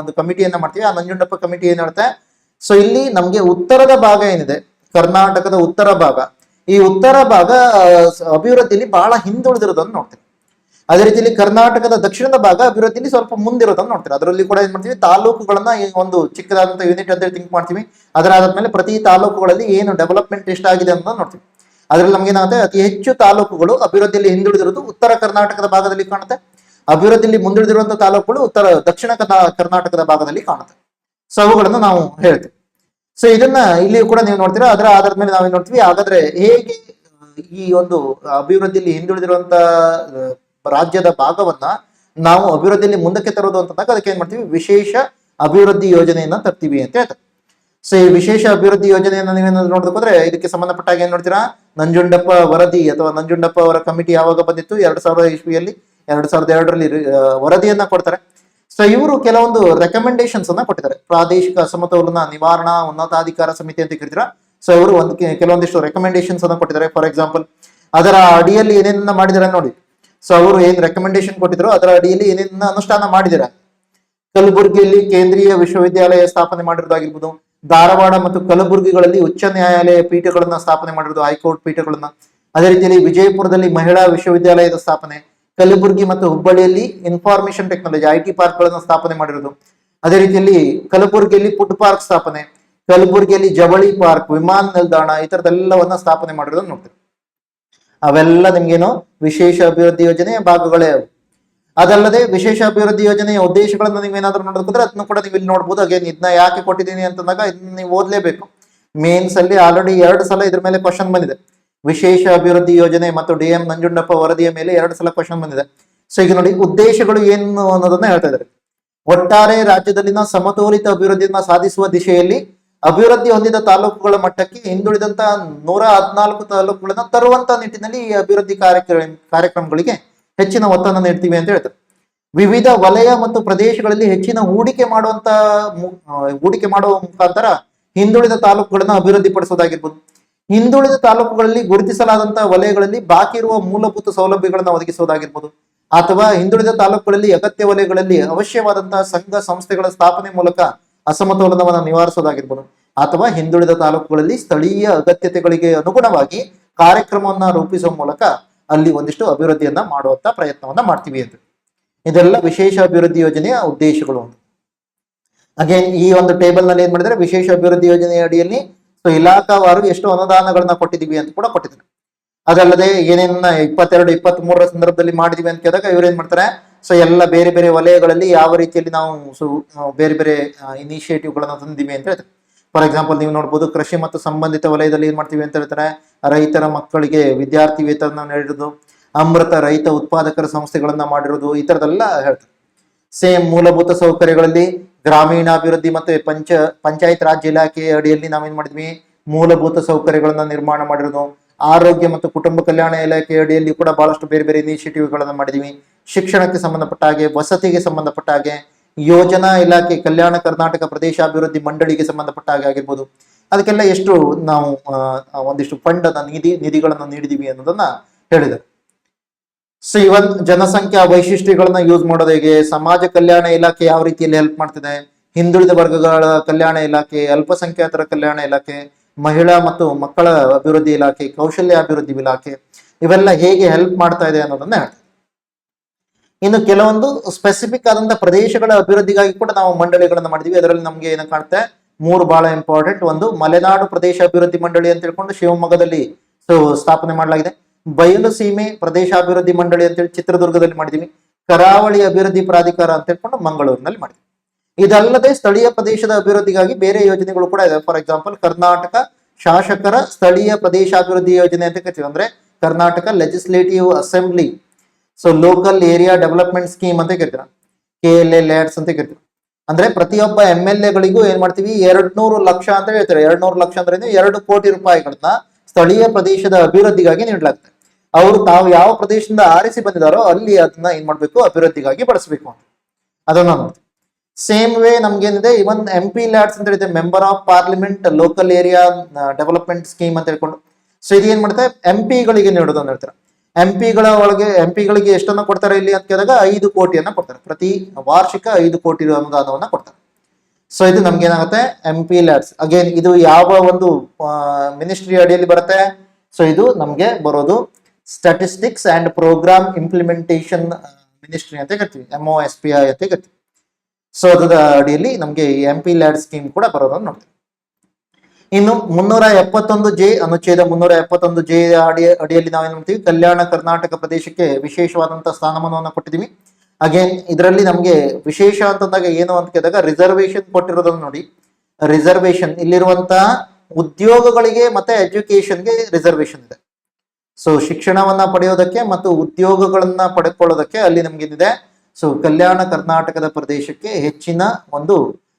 ಒಂದು ಕಮಿಟಿಯನ್ನ ಮಾಡ್ತೀವಿ. ಆ ನಂಜುಂಡಪ್ಪ ಕಮಿಟಿ ಏನ್ ಹೇಳುತ್ತೆ, ಸೊ ಇಲ್ಲಿ ನಮ್ಗೆ ಉತ್ತರದ ಭಾಗ ಏನಿದೆ, ಕರ್ನಾಟಕದ ಉತ್ತರ ಭಾಗ, ಈ ಉತ್ತರ ಭಾಗ ಅಭಿವೃದ್ಧಿಯಲ್ಲಿ ಬಹಳ ಹಿಂದುಳಿದಿರೋದನ್ನು ನೋಡ್ತೀವಿ. ಅದೇ ರೀತಿಯಲ್ಲಿ ಕರ್ನಾಟಕದ ದಕ್ಷಿಣದ ಭಾಗ ಅಭಿವೃದ್ಧಿಯಲ್ಲಿ ಸ್ವಲ್ಪ ಮುಂದಿರೋದನ್ನು ನೋಡ್ತೀವಿ. ಅದರಲ್ಲಿ ಕೂಡ ಏನ್ ಮಾಡ್ತೀವಿ, ತಾಲೂಕುಗಳನ್ನ ಒಂದು ಚಿಕ್ಕದಾದಂತ ಯೂನಿಟ್ ಅಂತ ಥಿಂಕ್ ಮಾಡ್ತೀವಿ. ಅದರಾದ್ಮೇಲೆ ಪ್ರತಿ ತಾಲೂಕುಗಳಲ್ಲಿ ಏನು ಡೆವಲಪ್ಮೆಂಟ್ ಎಷ್ಟಾಗಿದೆ ಅಂತ ನೋಡ್ತೀವಿ. ಅದ್ರಲ್ಲಿ ನಮ್ಗೆ ಏನಾಗುತ್ತೆ, ಅತಿ ಹೆಚ್ಚು ತಾಲೂಕುಗಳು ಅಭಿವೃದ್ಧಿಯಲ್ಲಿ ಹಿಂದುಳಿದಿರೋದು ಉತ್ತರ ಕರ್ನಾಟಕದ ಭಾಗದಲ್ಲಿ ಕಾಣುತ್ತೆ. ಅಭಿವೃದ್ಧಿಯಲ್ಲಿ ಮುಂದುಳಿದಿರುವಂತಹ ತಾಲೂಕುಗಳು ದಕ್ಷಿಣ ಕರ್ನಾಟಕದ ಭಾಗದಲ್ಲಿ ಕಾಣುತ್ತೆ. ಸೊ ಅವುಗಳನ್ನು ನಾವು ಹೇಳ್ತೀವಿ. ಸೊ ಇದನ್ನ ಇಲ್ಲಿ ಕೂಡ ನೀವು ನೋಡ್ತೀರಾ. ಅದರ ಆಧಾರದ ಮೇಲೆ ನಾವೇನ್ ನೋಡ್ತೀವಿ, ಹಾಗಾದ್ರೆ ಹೇಗೆ ಈ ಒಂದು ಅಭಿವೃದ್ಧಿಯಲ್ಲಿ ಹಿಂದುಳಿದಿರುವಂತ ರಾಜ್ಯದ ಭಾಗವನ್ನ ನಾವು ಅಭಿವೃದ್ಧಿಯಲ್ಲಿ ಮುಂದಕ್ಕೆ ತರೋದು ಅಂತಂದಾಗ ಅದಕ್ಕೆ ಏನ್ ಮಾಡ್ತೀವಿ, ವಿಶೇಷ ಅಭಿವೃದ್ಧಿ ಯೋಜನೆಯನ್ನ ತರ್ತೀವಿ ಅಂತ ಹೇಳ್ತಾರೆ. ಸೊ ಈ ವಿಶೇಷ ಅಭಿವೃದ್ಧಿ ಯೋಜನೆಯನ್ನ ನೀವೇನಾದ್ರು ನೋಡೋದಕ್ಕೋದ್ರೆ ಇದಕ್ಕೆ ಸಂಬಂಧಪಟ್ಟಾಗ ಏನ್ ನೋಡ್ತೀರಾ, ನಂಜುಂಡಪ್ಪ ವರದಿ ಅಥವಾ ನಂಜುಂಡಪ್ಪ ಅವರ ಕಮಿಟಿ ಯಾವಾಗ ಬಂದಿತ್ತು, 2000 ಇಸ್ವಿಯಲ್ಲಿ 2002ರಲ್ಲಿ ವರದಿಯನ್ನ ಕೊಡ್ತಾರೆ. ಸೊ ಇವರು ಕೆಲವೊಂದು ರೆಕಮೆಂಡೇಶನ್ಸ್ ಅನ್ನ ಕೊಟ್ಟಿದ್ದಾರೆ. ಪ್ರಾದೇಶಿಕ ಅಸಮತೋಲನ ನಿವಾರಣಾ ಉನ್ನತಾಧಿಕಾರ ಸಮಿತಿ ಅಂತ ಕರೀತೀರಾ. ಸೊ ಇವರು ಕೆಲವೊಂದಿಷ್ಟು ರೆಕಮೆಂಡೇಶನ್ಸ್ ಅನ್ನ ಕೊಟ್ಟಿದ್ದಾರೆ. ಫಾರ್ ಎಕ್ಸಾಂಪಲ್ ಅದರ ಅಡಿಯಲ್ಲಿ ಏನೇನ ಮಾಡಿದಾರೆ ನೋಡಿ. ಸೊ ಅವರು ಏನ್ ರೆಕಮೆಂಡೇಶನ್ ಕೊಟ್ಟಿದ್ರು ಅದರ ಅಡಿಯಲ್ಲಿ ಏನೇನ ಅನುಷ್ಠಾನ ಮಾಡಿದಿರಾ. ಕಲಬುರಗಿಯಲ್ಲಿ ಕೇಂದ್ರೀಯ ವಿಶ್ವವಿದ್ಯಾಲಯ ಸ್ಥಾಪನೆ ಮಾಡಿರೋದಾಗಿರ್ಬೋದು, ಧಾರವಾಡ ಮತ್ತು ಕಲಬುರಗಿಗಳಲ್ಲಿ ಉಚ್ಚ ನ್ಯಾಯಾಲಯ ಪೀಠಗಳನ್ನ ಸ್ಥಾಪನೆ ಮಾಡಿರೋದು, ಹೈಕೋರ್ಟ್ ಪೀಠಗಳನ್ನ. ಅದೇ ರೀತಿಯಲ್ಲಿ ವಿಜಯಪುರದಲ್ಲಿ ಮಹಿಳಾ ವಿಶ್ವವಿದ್ಯಾಲಯದ ಸ್ಥಾಪನೆ, ಕಲಬುರಗಿ ಮತ್ತು ಹುಬ್ಬಳ್ಳಿಯಲ್ಲಿ ಇನ್ಫಾರ್ಮೇಶನ್ ಟೆಕ್ನಾಲಜಿ IT ಪಾರ್ಕ್ ಗಳನ್ನ ಸ್ಥಾಪನೆ ಮಾಡಿರೋದು. ಅದೇ ರೀತಿಯಲ್ಲಿ ಕಲಬುರಗಿಯಲ್ಲಿ ಫುಡ್ ಪಾರ್ಕ್ ಸ್ಥಾಪನೆ, ಕಲಬುರಗಿಯಲ್ಲಿ ಜವಳಿ ಪಾರ್ಕ್, ವಿಮಾನ ನಿಲ್ದಾಣ, ಈ ತರದೆಲ್ಲವನ್ನ ಸ್ಥಾಪನೆ ಮಾಡಿರೋದನ್ನ ನೋಡ್ತೀವಿ. ಅವೆಲ್ಲ ನಿಮ್ಗೇನು ವಿಶೇಷ ಅಭಿವೃದ್ಧಿ ಯೋಜನೆಯ ಭಾಗಗಳೇ ಅವು. ಅದಲ್ಲದೆ ವಿಶೇಷ ಅಭಿವೃದ್ಧಿ ಯೋಜನೆಯ ಉದ್ದೇಶಗಳನ್ನ ನೀವೇನಾದ್ರೂ ನೋಡೋದಾದ್ರೆ ಅದನ್ನು ಕೂಡ ನೀವು ಇಲ್ಲಿ ನೋಡ್ಬೋದು. ಅಗೇನ್ ಇದನ್ನ ಯಾಕೆ ಕೊಟ್ಟಿದ್ದೀನಿ ಅಂತಂದಾಗ ಇದನ್ನ ನೀವು ಓದ್ಲೇಬೇಕು. ಮೇನ್ಸ್ ಅಲ್ಲಿ ಆಲ್ರೆಡಿ 2 ಸಲ ಇದ್ರ ಮೇಲೆ ಕ್ವಶನ್ ಬಂದಿದೆ. ವಿಶೇಷ ಅಭಿವೃದ್ಧಿ ಯೋಜನೆ ಮತ್ತು DM ನಂಜುಂಡಪ್ಪ ವರದಿಯ ಮೇಲೆ 2 ಸಲ ಕ್ವಶನ್ ಬಂದಿದೆ. ಸೊ ಈಗ ನೋಡಿ, ಉದ್ದೇಶಗಳು ಏನು ಅನ್ನೋದನ್ನ ಹೇಳ್ತಾ ಇದ್ದಾರೆ. ಒಟ್ಟಾರೆ ರಾಜ್ಯದಲ್ಲಿನ ಸಮತೋಲಿತ ಅಭಿವೃದ್ಧಿಯನ್ನ ಸಾಧಿಸುವ ದಿಶೆಯಲ್ಲಿ ಅಭಿವೃದ್ಧಿ ಹೊಂದಿದ ತಾಲೂಕುಗಳ ಮಟ್ಟಕ್ಕೆ ಹಿಂದುಳಿದಂತ 114 ತಾಲೂಕುಗಳನ್ನ ತರುವಂತ ನಿಟ್ಟಿನಲ್ಲಿ ಈ ಅಭಿವೃದ್ಧಿ ಕಾರ್ಯಕ್ರಮಗಳಿಗೆ ಹೆಚ್ಚಿನ ಒತ್ತನ್ನು ನೀಡ್ತೀವಿ ಅಂತ ಹೇಳ್ತಾರೆ. ವಿವಿಧ ವಲಯ ಮತ್ತು ಪ್ರದೇಶಗಳಲ್ಲಿ ಹೆಚ್ಚಿನ ಹೂಡಿಕೆ ಮಾಡುವ ಮುಖಾಂತರ ಹಿಂದುಳಿದ ತಾಲೂಕುಗಳನ್ನ ಅಭಿವೃದ್ಧಿ ಪಡಿಸೋದಾಗಿರ್ಬೋದು. ಹಿಂದುಳಿದ ತಾಲೂಕುಗಳಲ್ಲಿ ಗುರುತಿಸಲಾದಂತಹ ವಲಯಗಳಲ್ಲಿ ಬಾಕಿ ಇರುವ ಮೂಲಭೂತ ಸೌಲಭ್ಯಗಳನ್ನ ಒದಗಿಸುವುದಾಗಿರ್ಬೋದು, ಅಥವಾ ಹಿಂದುಳಿದ ತಾಲೂಕುಗಳಲ್ಲಿ ಅಗತ್ಯ ವಲಯಗಳಲ್ಲಿ ಅವಶ್ಯವಾದಂತಹ ಸಂಘ ಸಂಸ್ಥೆಗಳ ಸ್ಥಾಪನೆ ಮೂಲಕ ಅಸಮತೋಲನವನ್ನು ನಿವಾರಿಸೋದಾಗಿರ್ಬೋದು, ಅಥವಾ ಹಿಂದುಳಿದ ತಾಲೂಕುಗಳಲ್ಲಿ ಸ್ಥಳೀಯ ಅಗತ್ಯತೆಗಳಿಗೆ ಅನುಗುಣವಾಗಿ ಕಾರ್ಯಕ್ರಮವನ್ನ ರೂಪಿಸುವ ಮೂಲಕ ಅಲ್ಲಿ ಒಂದಿಷ್ಟು ಅಭಿವೃದ್ಧಿಯನ್ನ ಮಾಡುವಂತ ಪ್ರಯತ್ನವನ್ನ ಮಾಡ್ತೀವಿ ಅಂತ. ಇದೆಲ್ಲ ವಿಶೇಷ ಅಭಿವೃದ್ಧಿ ಯೋಜನೆಯ ಉದ್ದೇಶಗಳು. ಅಗೇನ್ ಈ ಒಂದು ಟೇಬಲ್ ನಲ್ಲಿ ಏನ್ ಮಾಡಿದ್ರೆ, ವಿಶೇಷ ಅಭಿವೃದ್ಧಿ ಯೋಜನೆಯ ಅಡಿಯಲ್ಲಿ ಸೊ ಇಲಾಖಾವಾರು ಎಷ್ಟು ಅನುದಾನಗಳನ್ನ ಕೊಟ್ಟಿದೀವಿ ಅಂತ ಕೂಡ ಕೊಟ್ಟಿದ್ದಾರೆ. ಅದಲ್ಲದೆ ಏನೇನ 22-23ರ ಸಂದರ್ಭದಲ್ಲಿ ಮಾಡಿದೀವಿ ಅಂತ ಕೇಳಿದಾಗ ಇವ್ರು ಏನ್ ಮಾಡ್ತಾರೆ, ಸೊ ಎಲ್ಲ ಬೇರೆ ಬೇರೆ ವಲಯಗಳಲ್ಲಿ ಯಾವ ರೀತಿಯಲ್ಲಿ ನಾವು ಬೇರೆ ಬೇರೆ ಇನಿಷಿಯೇಟಿವ್ ಗಳನ್ನ ತಂದಿವಿ ಅಂತ ಹೇಳ್ತಾರೆ. ಫಾರ್ ಎಕ್ಸಾಂಪಲ್ ನೀವು ನೋಡ್ಬೋದು, ಕೃಷಿ ಮತ್ತು ಸಂಬಂಧಿತ ವಲಯದಲ್ಲಿ ಏನ್ ಮಾಡ್ತೀವಿ ಅಂತ ಹೇಳ್ತಾರೆ, ರೈತರ ಮಕ್ಕಳಿಗೆ ವಿದ್ಯಾರ್ಥಿ ವೇತನ ನೀಡಿರೋದು, ಅಮೃತ ರೈತ ಉತ್ಪಾದಕರ ಸಂಸ್ಥೆಗಳನ್ನ ಮಾಡಿರೋದು, ಈ ತರದೆಲ್ಲ ಹೇಳ್ತಾರೆ. ಸೇಮ್ ಮೂಲಭೂತ ಸೌಕರ್ಯಗಳಲ್ಲಿ ಗ್ರಾಮೀಣಾಭಿವೃದ್ಧಿ ಮತ್ತು ಪಂಚಾಯತ್ ರಾಜ್ ಇಲಾಖೆಯ ಅಡಿಯಲ್ಲಿ ನಾವೇನ್ ಮಾಡಿದ್ವಿ, ಮೂಲಭೂತ ಸೌಕರ್ಯಗಳನ್ನ ನಿರ್ಮಾಣ ಮಾಡಿರೋದು. ಆರೋಗ್ಯ ಮತ್ತು ಕುಟುಂಬ ಕಲ್ಯಾಣ ಇಲಾಖೆ ಅಡಿಯಲ್ಲಿ ಕೂಡ ಬಹಳಷ್ಟು ಬೇರೆ ಬೇರೆ ಇನಿಷಿಯೇಟಿವ್ ಗಳನ್ನ ಮಾಡಿದೀವಿ. ಶಿಕ್ಷಣಕ್ಕೆ ಸಂಬಂಧಪಟ್ಟ ಹಾಗೆ, ವಸತಿಗೆ ಸಂಬಂಧಪಟ್ಟ ಹಾಗೆ, ಯೋಜನಾ ಇಲಾಖೆ ಕಲ್ಯಾಣ ಕರ್ನಾಟಕ ಪ್ರದೇಶಾಭಿವೃದ್ಧಿ ಮಂಡಳಿಗೆ ಸಂಬಂಧಪಟ್ಟ ಹಾಗೆ ಆಗಿರ್ಬೋದು. ಅದಕ್ಕೆಲ್ಲ ಎಷ್ಟು ನಾವು ಒಂದಿಷ್ಟು ಫಂಡ್ ನಿಧಿಗಳನ್ನ ನೀಡಿದೀವಿ ಅನ್ನೋದನ್ನ ಹೇಳಿದ್ದಾರೆ. ಸೊ ಇವನ್ ಜನಸಂಖ್ಯಾ ವೈಶಿಷ್ಟ್ಯಗಳನ್ನ ಯೂಸ್ ಮಾಡೋದು ಹೇಗೆ, ಸಮಾಜ ಕಲ್ಯಾಣ ಇಲಾಖೆ ಯಾವ ರೀತಿಯಲ್ಲಿ ಹೆಲ್ಪ್ ಮಾಡ್ತಿದೆ, ಹಿಂದುಳಿದ ವರ್ಗಗಳ ಕಲ್ಯಾಣ ಇಲಾಖೆ, ಅಲ್ಪಸಂಖ್ಯಾತರ ಕಲ್ಯಾಣ ಇಲಾಖೆ, ಮಹಿಳಾ ಮತ್ತು ಮಕ್ಕಳ ಅಭಿವೃದ್ಧಿ ಇಲಾಖೆ, ಕೌಶಲ್ಯ ಅಭಿವೃದ್ಧಿ ಇಲಾಖೆ, ಇವೆಲ್ಲ ಹೇಗೆ ಹೆಲ್ಪ್ ಮಾಡ್ತಾ ಇದೆ ಅನ್ನೋದನ್ನ ಹೇಳ್ತಾರೆ. ಇನ್ನು ಕೆಲವೊಂದು ಸ್ಪೆಸಿಫಿಕ್ ಆದಂತಹ ಪ್ರದೇಶಗಳ ಅಭಿವೃದ್ಧಿಗಾಗಿ ಕೂಡ ನಾವು ಮಂಡಳಿಗಳನ್ನ ಮಾಡಿದ್ವಿ. ಅದರಲ್ಲಿ ನಮ್ಗೆ ಏನ ಕಾಣುತ್ತೆ, 3 ಬಹಳ ಇಂಪಾರ್ಟೆಂಟ್. ಒಂದು ಮಲೆನಾಡು ಪ್ರದೇಶ ಅಭಿವೃದ್ಧಿ ಮಂಡಳಿ ಅಂತ ಹೇಳ್ಕೊಂಡು ಶಿವಮೊಗ್ಗದಲ್ಲಿ ಸ್ಥಾಪನೆ ಮಾಡಲಾಗಿದೆ. ಬಯಲು ಸೀಮೆ ಪ್ರದೇಶಾಭಿವೃದ್ಧಿ ಮಂಡಳಿ ಅಂತೇಳಿ ಚಿತ್ರದುರ್ಗದಲ್ಲಿ ಮಾಡಿದೀವಿ. ಕರಾವಳಿ ಅಭಿವೃದ್ಧಿ ಪ್ರಾಧಿಕಾರ ಅಂತ ಹೇಳ್ಕೊಂಡು ಮಂಗಳೂರಿನಲ್ಲಿ ಮಾಡಿದ್ವಿ. ಇದಲ್ಲದೆ ಸ್ಥಳೀಯ ಪ್ರದೇಶದ ಅಭಿವೃದ್ಧಿಗಾಗಿ ಬೇರೆ ಯೋಜನೆಗಳು ಕೂಡ ಇದೆ. ಫಾರ್ ಎಕ್ಸಾಂಪಲ್ ಕರ್ನಾಟಕ ಶಾಸಕರ ಸ್ಥಳೀಯ ಪ್ರದೇಶಾಭಿವೃದ್ಧಿ ಯೋಜನೆ ಅಂತ ಕರಿತೀವಿ. ಅಂದ್ರೆ Karnataka legislative assembly, so local area development scheme ಅಂತ ಕರಿತೀರ, KLA ಲ್ಯಾಡ್ಸ್ ಅಂತ ಕರಿತೀವಿ. ಅಂದ್ರೆ ಪ್ರತಿಯೊಬ್ಬ MLA ಗಳಿಗೂ ಏನ್ ಮಾಡ್ತೀವಿ, 200 ಲಕ್ಷ ಅಂತ ಹೇಳ್ತಾರೆ. 200 ಲಕ್ಷ ಅಂದ್ರೆ 2 ಕೋಟಿ ರೂಪಾಯಿಗಳನ್ನ ಸ್ಥಳೀಯ ಪ್ರದೇಶದ ಅಭಿವೃದ್ಧಿಗಾಗಿ ನೀಡಲಾಗ್ತದೆ. ಅವರು ತಾವು ಯಾವ ಪ್ರದೇಶದಿಂದ ಆರಿಸಿ ಬಂದಿದಾರೋ ಅಲ್ಲಿ ಅದನ್ನ ಏನ್ ಮಾಡ್ಬೇಕು, ಅಭಿವೃದ್ಧಿಗಾಗಿ ಬಳಸಬೇಕು ಅಂತ ಅದನ್ನ ನೋಡ್ತೀವಿ. ಸೇಮ್ ವೇ ನಮ್ಗೇನಿದೆ, ಇವನ್ MP ಲ್ಯಾಡ್ಸ್ ಅಂತ ಹೇಳಿದೆ, member of parliament local area development scheme ಅಂತ ಹೇಳ್ಕೊಂಡು. ಸೊ ಇದು ಏನ್ ಮಾಡ್ತಾರೆ, MP ಗಳಿಗೆ ನೀಡೋದು ಅಂತ ಹೇಳ್ತಾರೆ. MP ಗಳಿಗೆ ಎಷ್ಟನ್ನ ಕೊಡ್ತಾರೆ ಇಲ್ಲಿ ಅಂತ ಕೇಳಿದಾಗ 5 ಕೋಟಿಯನ್ನ ಕೊಡ್ತಾರೆ, ಪ್ರತಿ ವಾರ್ಷಿಕ 5 ಕೋಟಿ ಅನುದಾನವನ್ನ ಕೊಡ್ತಾರೆ. ಸೊ ಇದು ನಮ್ಗೆ ಏನಾಗುತ್ತೆ, MP ಲ್ಯಾಡ್ಸ್. ಅಗೇನ್ ಇದು ಯಾವ ಒಂದು ಮಿನಿಸ್ಟ್ರಿ ಅಡಿಯಲ್ಲಿ ಬರುತ್ತೆ, ಸೊ ಇದು ನಮ್ಗೆ ಬರೋದು statistics and programme implementation ministry ಅಂತ ಕರಿತೀವಿ, MOSPI ಅಂತ ಕರಿತೀವಿ. ಸೊ ಅದರ ಅಡಿಯಲ್ಲಿ ನಮ್ಗೆ MP ಲ್ಯಾಡ್ ಸ್ಕೀಮ್ ಕೂಡ ಬರೋದನ್ನು ನೋಡ್ತೀವಿ. ಇನ್ನು 371J ಅನುಚ್ಛೇದ 371J ಅಡಿಯಲ್ಲಿ ನಾವೇನ್ ಮಾಡ್ತೀವಿ, ಕಲ್ಯಾಣ ಕರ್ನಾಟಕ ಪ್ರದೇಶಕ್ಕೆ ವಿಶೇಷವಾದಂತಹ ಸ್ಥಾನಮಾನವನ್ನು ಕೊಟ್ಟಿದ್ದೀವಿ. ಅಗೇನ್ ಇದರಲ್ಲಿ ನಮ್ಗೆ ವಿಶೇಷ ಅಂತಂದಾಗ ಏನು ಅಂತ ಕೇಳಿದಾಗ ರಿಸರ್ವೇಶನ್ ಕೊಟ್ಟಿರೋದನ್ನ ನೋಡಿ. ರಿಸರ್ವೇಶನ್ ಇಲ್ಲಿರುವಂತಹ ಉದ್ಯೋಗಗಳಿಗೆ ಮತ್ತೆ ಎಜುಕೇಶನ್ಗೆ ರಿಸರ್ವೇಶನ್ ಇದೆ. ಸೊ ಶಿಕ್ಷಣವನ್ನ ಪಡೆಯೋದಕ್ಕೆ ಮತ್ತು ಉದ್ಯೋಗಗಳನ್ನ ಪಡೆದುಕೊಳ್ಳೋದಕ್ಕೆ ಅಲ್ಲಿ ನಮ್ಗೇನಿದೆ, ಸೊ ಕಲ್ಯಾಣ ಕರ್ನಾಟಕದ ಪ್ರದೇಶಕ್ಕೆ ಹೆಚ್ಚಿನ ಒಂದು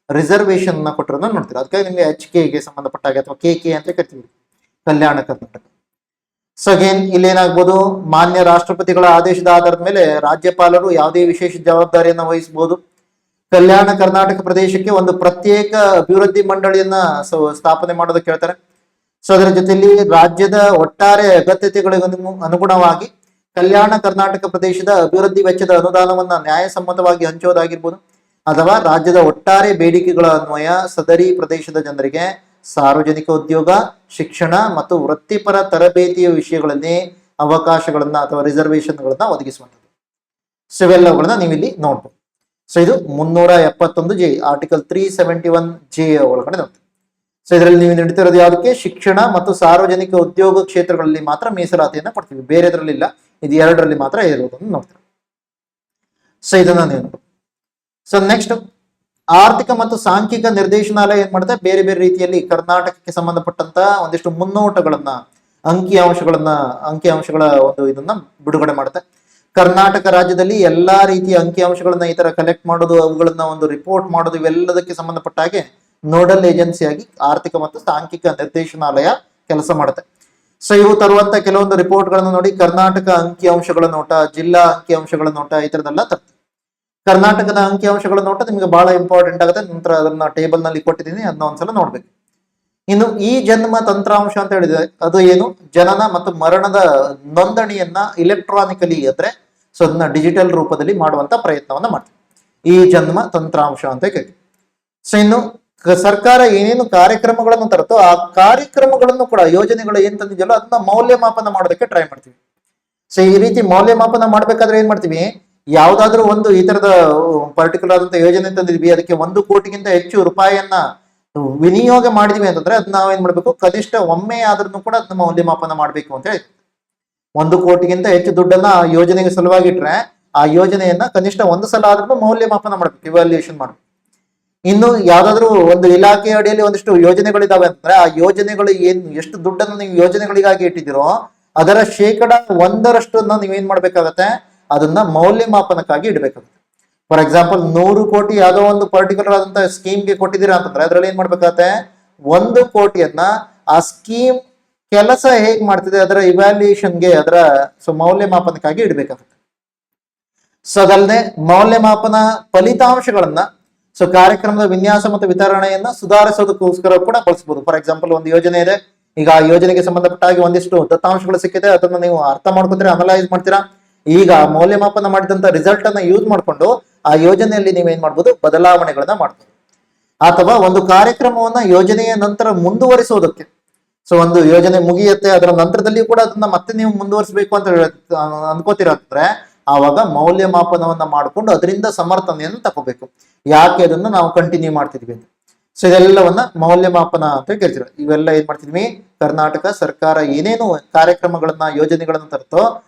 ರಿಸರ್ವೇಶನ್ ಕೊಟ್ಟಿರೋದನ್ನ ನೋಡ್ತೀರಾ. ಅದಕ್ಕೆ ನಿಮ್ಗೆ HKಗೆ ಸಂಬಂಧಪಟ್ಟಾಗ ಅಥವಾ KK ಅಂತ ಕರಿತೀವಿ, ಕಲ್ಯಾಣ ಕರ್ನಾಟಕ. ಸೊ ಅಗೇನ್ ಇಲ್ಲೇನಾಗ್ಬೋದು, ಮಾನ್ಯ ರಾಷ್ಟ್ರಪತಿಗಳ ಆದೇಶದ ಆಧಾರದ ಮೇಲೆ ರಾಜ್ಯಪಾಲರು ಯಾವುದೇ ವಿಶೇಷ ಜವಾಬ್ದಾರಿಯನ್ನ ವಹಿಸಬಹುದು. ಕಲ್ಯಾಣ ಕರ್ನಾಟಕ ಪ್ರದೇಶಕ್ಕೆ ಒಂದು ಪ್ರತ್ಯೇಕ ಅಭಿವೃದ್ಧಿ ಮಂಡಳಿಯನ್ನ ಸ್ಥಾಪನೆ ಮಾಡೋದಕ್ಕೆ ಹೇಳ್ತಾರೆ. ಸೊ ಅದರ ಜೊತೆಯಲ್ಲಿ ರಾಜ್ಯದ ಒಟ್ಟಾರೆ ಅಗತ್ಯತೆಗಳಿಗೆ ಅನುಗುಣವಾಗಿ ಕಲ್ಯಾಣ ಕರ್ನಾಟಕ ಪ್ರದೇಶದ ಅಭಿವೃದ್ಧಿ ವೆಚ್ಚದ ಅನುದಾನವನ್ನ ನ್ಯಾಯಸಮ್ಮತವಾಗಿ ಹಂಚೋದಾಗಿರ್ಬೋದು, ಅಥವಾ ರಾಜ್ಯದ ಒಟ್ಟಾರೆ ಬೇಡಿಕೆಗಳ ಅನ್ವಯ ಸದರಿ ಪ್ರದೇಶದ ಜನರಿಗೆ ಸಾರ್ವಜನಿಕ ಉದ್ಯೋಗ, ಶಿಕ್ಷಣ ಮತ್ತು ವೃತ್ತಿಪರ ತರಬೇತಿಯ ವಿಷಯಗಳಲ್ಲಿ ಅವಕಾಶಗಳನ್ನ ಅಥವಾ ರಿಸರ್ವೇಶನ್ಗಳನ್ನ ಒದಗಿಸುವಂಥದ್ದು. ಸೊ ಇವೆಲ್ಲವುಗಳನ್ನ ನೀವಿಲ್ಲಿ ನೋಡ್ಬೋದು. ಸೊ ಇದು 371J ಆರ್ಟಿಕಲ್ 371J ಒಳಗಡೆ ನೋಡ್ತೀವಿ. ಸೊ ಇದರಲ್ಲಿ ನೀವು ನಡೀತಿರೋದು ಯಾವುದಕ್ಕೆ, ಶಿಕ್ಷಣ ಮತ್ತು ಸಾರ್ವಜನಿಕ ಉದ್ಯೋಗ ಕ್ಷೇತ್ರಗಳಲ್ಲಿ ಮಾತ್ರ ಮೀಸಲಾತಿಯನ್ನ ಕೊಡ್ತೀವಿ, ಬೇರೆದ್ರಲ್ಲಿ ಇಲ್ಲ. ಇದು 2ರಲ್ಲಿ ಮಾತ್ರ ಇರೋದನ್ನು ನೋಡ್ತೀವಿ. ಸೊ ಇದನ್ನ ನೀವು. ಸೊ ನೆಕ್ಸ್ಟ್, ಆರ್ಥಿಕ ಮತ್ತು ಸಾಂಖ್ಯಿಕ ನಿರ್ದೇಶನಾಲಯ ಏನ್ ಮಾಡುತ್ತೆ, ಬೇರೆ ಬೇರೆ ರೀತಿಯಲ್ಲಿ ಕರ್ನಾಟಕಕ್ಕೆ ಸಂಬಂಧಪಟ್ಟಂತ ಒಂದಿಷ್ಟು ಮುನ್ನೋಟಗಳನ್ನ, ಅಂಕಿಅಂಶಗಳ ಒಂದು ಇದನ್ನ ಬಿಡುಗಡೆ ಮಾಡುತ್ತೆ. ಕರ್ನಾಟಕ ರಾಜ್ಯದಲ್ಲಿ ಎಲ್ಲಾ ರೀತಿಯ ಅಂಕಿಅಂಶಗಳನ್ನ ಈ ತರ ಕಲೆಕ್ಟ್ ಮಾಡೋದು, ಅವುಗಳನ್ನ ಒಂದು ರಿಪೋರ್ಟ್ ಮಾಡೋದು, ಇವೆಲ್ಲದಕ್ಕೆ ಸಂಬಂಧಪಟ್ಟ ಹಾಗೆ ನೋಡಲ್ ಏಜೆನ್ಸಿಯಾಗಿ ಆರ್ಥಿಕ ಮತ್ತು ಸಾಂಖ್ಯಿಕ ನಿರ್ದೇಶನಾಲಯ ಕೆಲಸ ಮಾಡುತ್ತೆ. ಸೊ ಇವು ತರುವಂತ ಕೆಲವೊಂದು ರಿಪೋರ್ಟ್ ಗಳನ್ನ ನೋಡಿ, ಕರ್ನಾಟಕ ಅಂಕಿಅಂಶಗಳ ನೋಟ, ಜಿಲ್ಲಾ ಅಂಕಿಅಂಶಗಳ ನೋಟ, ಈ ತರದೆಲ್ಲ ತರ್ತೀವಿ. ಕರ್ನಾಟಕದ ಅಂಕಿಅಂಶಗಳ ನೋಟ ನಿಮ್ಗೆ ಬಹಳ ಇಂಪಾರ್ಟೆಂಟ್ ಆಗುತ್ತೆ. ನಂತರ ಅದನ್ನ ಟೇಬಲ್ ನಲ್ಲಿ ಕೊಟ್ಟಿದ್ದೀನಿ, ಅದನ್ನ ಒಂದ್ಸಲ ನೋಡ್ಬೇಕು. ಇನ್ನು ಈ ಜನ್ಮ ತಂತ್ರಾಂಶ ಅಂತ ಹೇಳಿದ್ರೆ ಅದು ಏನು, ಜನನ ಮತ್ತು ಮರಣದ ನೋಂದಣಿಯನ್ನ ಇಲೆಕ್ಟ್ರಾನಿಕಲಿ ಅಂದ್ರೆ ಸೊ ಅದನ್ನ ಡಿಜಿಟಲ್ ರೂಪದಲ್ಲಿ ಮಾಡುವಂತ ಪ್ರಯತ್ನವನ್ನ ಮಾಡ್ತೀವಿ, ಈ ಜನ್ಮ ತಂತ್ರಾಂಶ ಅಂತ ಕೇಳಿ. ಸೊ ಇನ್ನು ಸರ್ಕಾರ ಏನೇನು ಕಾರ್ಯಕ್ರಮಗಳನ್ನು ತರುತ್ತೋ ಆ ಕಾರ್ಯಕ್ರಮಗಳನ್ನು ಕೂಡ, ಯೋಜನೆಗಳು ಏನ್ ತಂದಿದೆಯಲ್ಲ ಅದನ್ನ ಮೌಲ್ಯಮಾಪನ ಮಾಡೋದಕ್ಕೆ ಟ್ರೈ ಮಾಡ್ತೀವಿ. ಸೊ ಈ ರೀತಿ ಮೌಲ್ಯಮಾಪನ ಮಾಡ್ಬೇಕಾದ್ರೆ ಏನ್ ಮಾಡ್ತೀವಿ, ಯಾವ್ದಾದ್ರು ಒಂದು ಈ ತರದ ಪರ್ಟಿಕ್ಯುಲರ್ ಆದಂತ ಯೋಜನೆ ತಂದಿದ್ವಿ, ಅದಕ್ಕೆ 1 ಕೋಟಿಗಿಂತ ಹೆಚ್ಚು ರೂಪಾಯಿಯನ್ನ ವಿನಿಯೋಗ ಮಾಡಿದ್ವಿ ಅಂತಂದ್ರೆ ಅದನ್ನ ನಾವೇನ್ ಮಾಡ್ಬೇಕು, ಕನಿಷ್ಠ ಒಮ್ಮೆ ಆದ್ರೂ ಕೂಡ ಅದನ್ನ ಮೌಲ್ಯಮಾಪನ ಮಾಡ್ಬೇಕು ಅಂತ ಹೇಳಿ. 1 ಕೋಟಿಗಿಂತ ಹೆಚ್ಚು ದುಡ್ಡನ್ನ ಆ ಯೋಜನೆಗೆ ಸಲುವಾಗಿಟ್ರೆ ಆ ಯೋಜನೆಯನ್ನ ಕನಿಷ್ಠ 1 ಸಲ ಆದ್ರೂ ಮೌಲ್ಯಮಾಪನ ಮಾಡ್ಬೇಕು, ಇವ್ಯಾಲ್ಯೂಯೇಷನ್ ಮಾಡ್ಬೇಕು. ಇನ್ನು ಯಾವ್ದಾದ್ರು ಒಂದು ಇಲಾಖೆ ಅಡಿಯಲ್ಲಿ ಒಂದಿಷ್ಟು ಯೋಜನೆಗಳಿದಾವೆ ಅಂತಂದ್ರೆ ಆ ಯೋಜನೆಗಳು ಎಷ್ಟು ದುಡ್ಡನ್ನು ನೀವು ಯೋಜನೆಗಳಿಗಾಗಿ ಇಟ್ಟಿದ್ದೀರೋ ಅದರ 1% ನೀವೇನ್ ಮಾಡ್ಬೇಕಾಗತ್ತೆ, ಅದನ್ನ ಮೌಲ್ಯಮಾಪನಕ್ಕಾಗಿ ಇಡಬೇಕಾಗುತ್ತೆ. ಫಾರ್ ಎಕ್ಸಾಂಪಲ್ 100 ಕೋಟಿ ಯಾವುದೋ ಒಂದು ಪರ್ಟಿಕ್ಯುಲರ್ ಆದಂತ ಸ್ಕೀಮ್ಗೆ ಕೊಟ್ಟಿದ್ದೀರಾ ಅಂತಂದ್ರೆ ಅದ್ರಲ್ಲಿ ಏನ್ ಮಾಡ್ಬೇಕಾಗತ್ತೆ, 1 ಕೋಟಿಯನ್ನ ಆ ಸ್ಕೀಮ್ ಕೆಲಸ ಹೇಗ್ ಮಾಡ್ತಿದೆ ಅದರ ಇವ್ಯಾಲ್ಯೂಯೇಷನ್ಗೆ, ಅದರ ಮೌಲ್ಯಮಾಪನಕ್ಕಾಗಿ ಇಡಬೇಕಾಗುತ್ತೆ. ಸೊ ಅದಲ್ಲದೆ ಮೌಲ್ಯಮಾಪನ ಫಲಿತಾಂಶಗಳನ್ನ ಕಾರ್ಯಕ್ರಮದ ವಿನ್ಯಾಸ ಮತ್ತು ವಿತರಣೆಯನ್ನ ಸುಧಾರಿಸೋದಕ್ಕೋಸ್ಕರ ಕೂಡ ಬಳಸಬಹುದು. ಫಾರ್ ಎಕ್ಸಾಂಪಲ್ ಒಂದು ಯೋಜನೆ ಇದೆ, ಈಗ ಆ ಯೋಜನೆಗೆ ಸಂಬಂಧಪಟ್ಟ ಹಾಗೆ ಒಂದಿಷ್ಟು ದತ್ತಾಂಶಗಳು ಸಿಕ್ಕಿದೆ, ಅದನ್ನ ನೀವು ಅರ್ಥ ಮಾಡ್ಕೊತೀರಾ, ಅನಲೈಸ್ ಮಾಡ್ತೀರಾ. ಈಗ ಮೌಲ್ಯಮಾಪನ ಮಾಡಿದಂತ ರಿಸಲ್ಟ್ ಅನ್ನ ಯೂಸ್ ಮಾಡ್ಕೊಂಡು ಆ ಯೋಜನೆಯಲ್ಲಿ ನೀವೇನ್ ಮಾಡ್ಬೋದು, ಬದಲಾವಣೆಗಳನ್ನ ಮಾಡ್ಬೋದು. ಅಥವಾ ಒಂದು ಕಾರ್ಯಕ್ರಮವನ್ನ ಯೋಜನೆಯ ನಂತರ ಮುಂದುವರಿಸೋದಕ್ಕೆ, ಸೊ ಒಂದು ಯೋಜನೆ ಮುಗಿಯುತ್ತೆ, ಅದರ ನಂತರದಲ್ಲಿ ಕೂಡ ಅದನ್ನ ಮತ್ತೆ ನೀವು ಮುಂದುವರಿಸಬೇಕು ಅಂತ ಅನ್ಕೋತಿರಂದ್ರೆ ಆವಾಗ ಮೌಲ್ಯಮಾಪನವನ್ನ ಮಾಡಿಕೊಂಡು ಅದರಿಂದ ಸಮರ್ಥನೆಯನ್ನು ತಗೋಬೇಕು, ಯಾಕೆ ಅದನ್ನ ನಾವು ಕಂಟಿನ್ಯೂ ಮಾಡ್ತಿದ್ವಿ ಅಂತ. ಸೊ ಇದೆಲ್ಲವನ್ನ ಮೌಲ್ಯಮಾಪನ ಅಂತ ಕೇಳ್ತೀರ. ಇವೆಲ್ಲ ಏನ್ ಮಾಡ್ತಿದ್ವಿ, ಕರ್ನಾಟಕ ಸರ್ಕಾರ ಏನೇನು ಕಾರ್ಯಕ್ರಮಗಳನ್ನ ಯೋಜನೆಗಳನ್ನ ತರುತ್ತೋ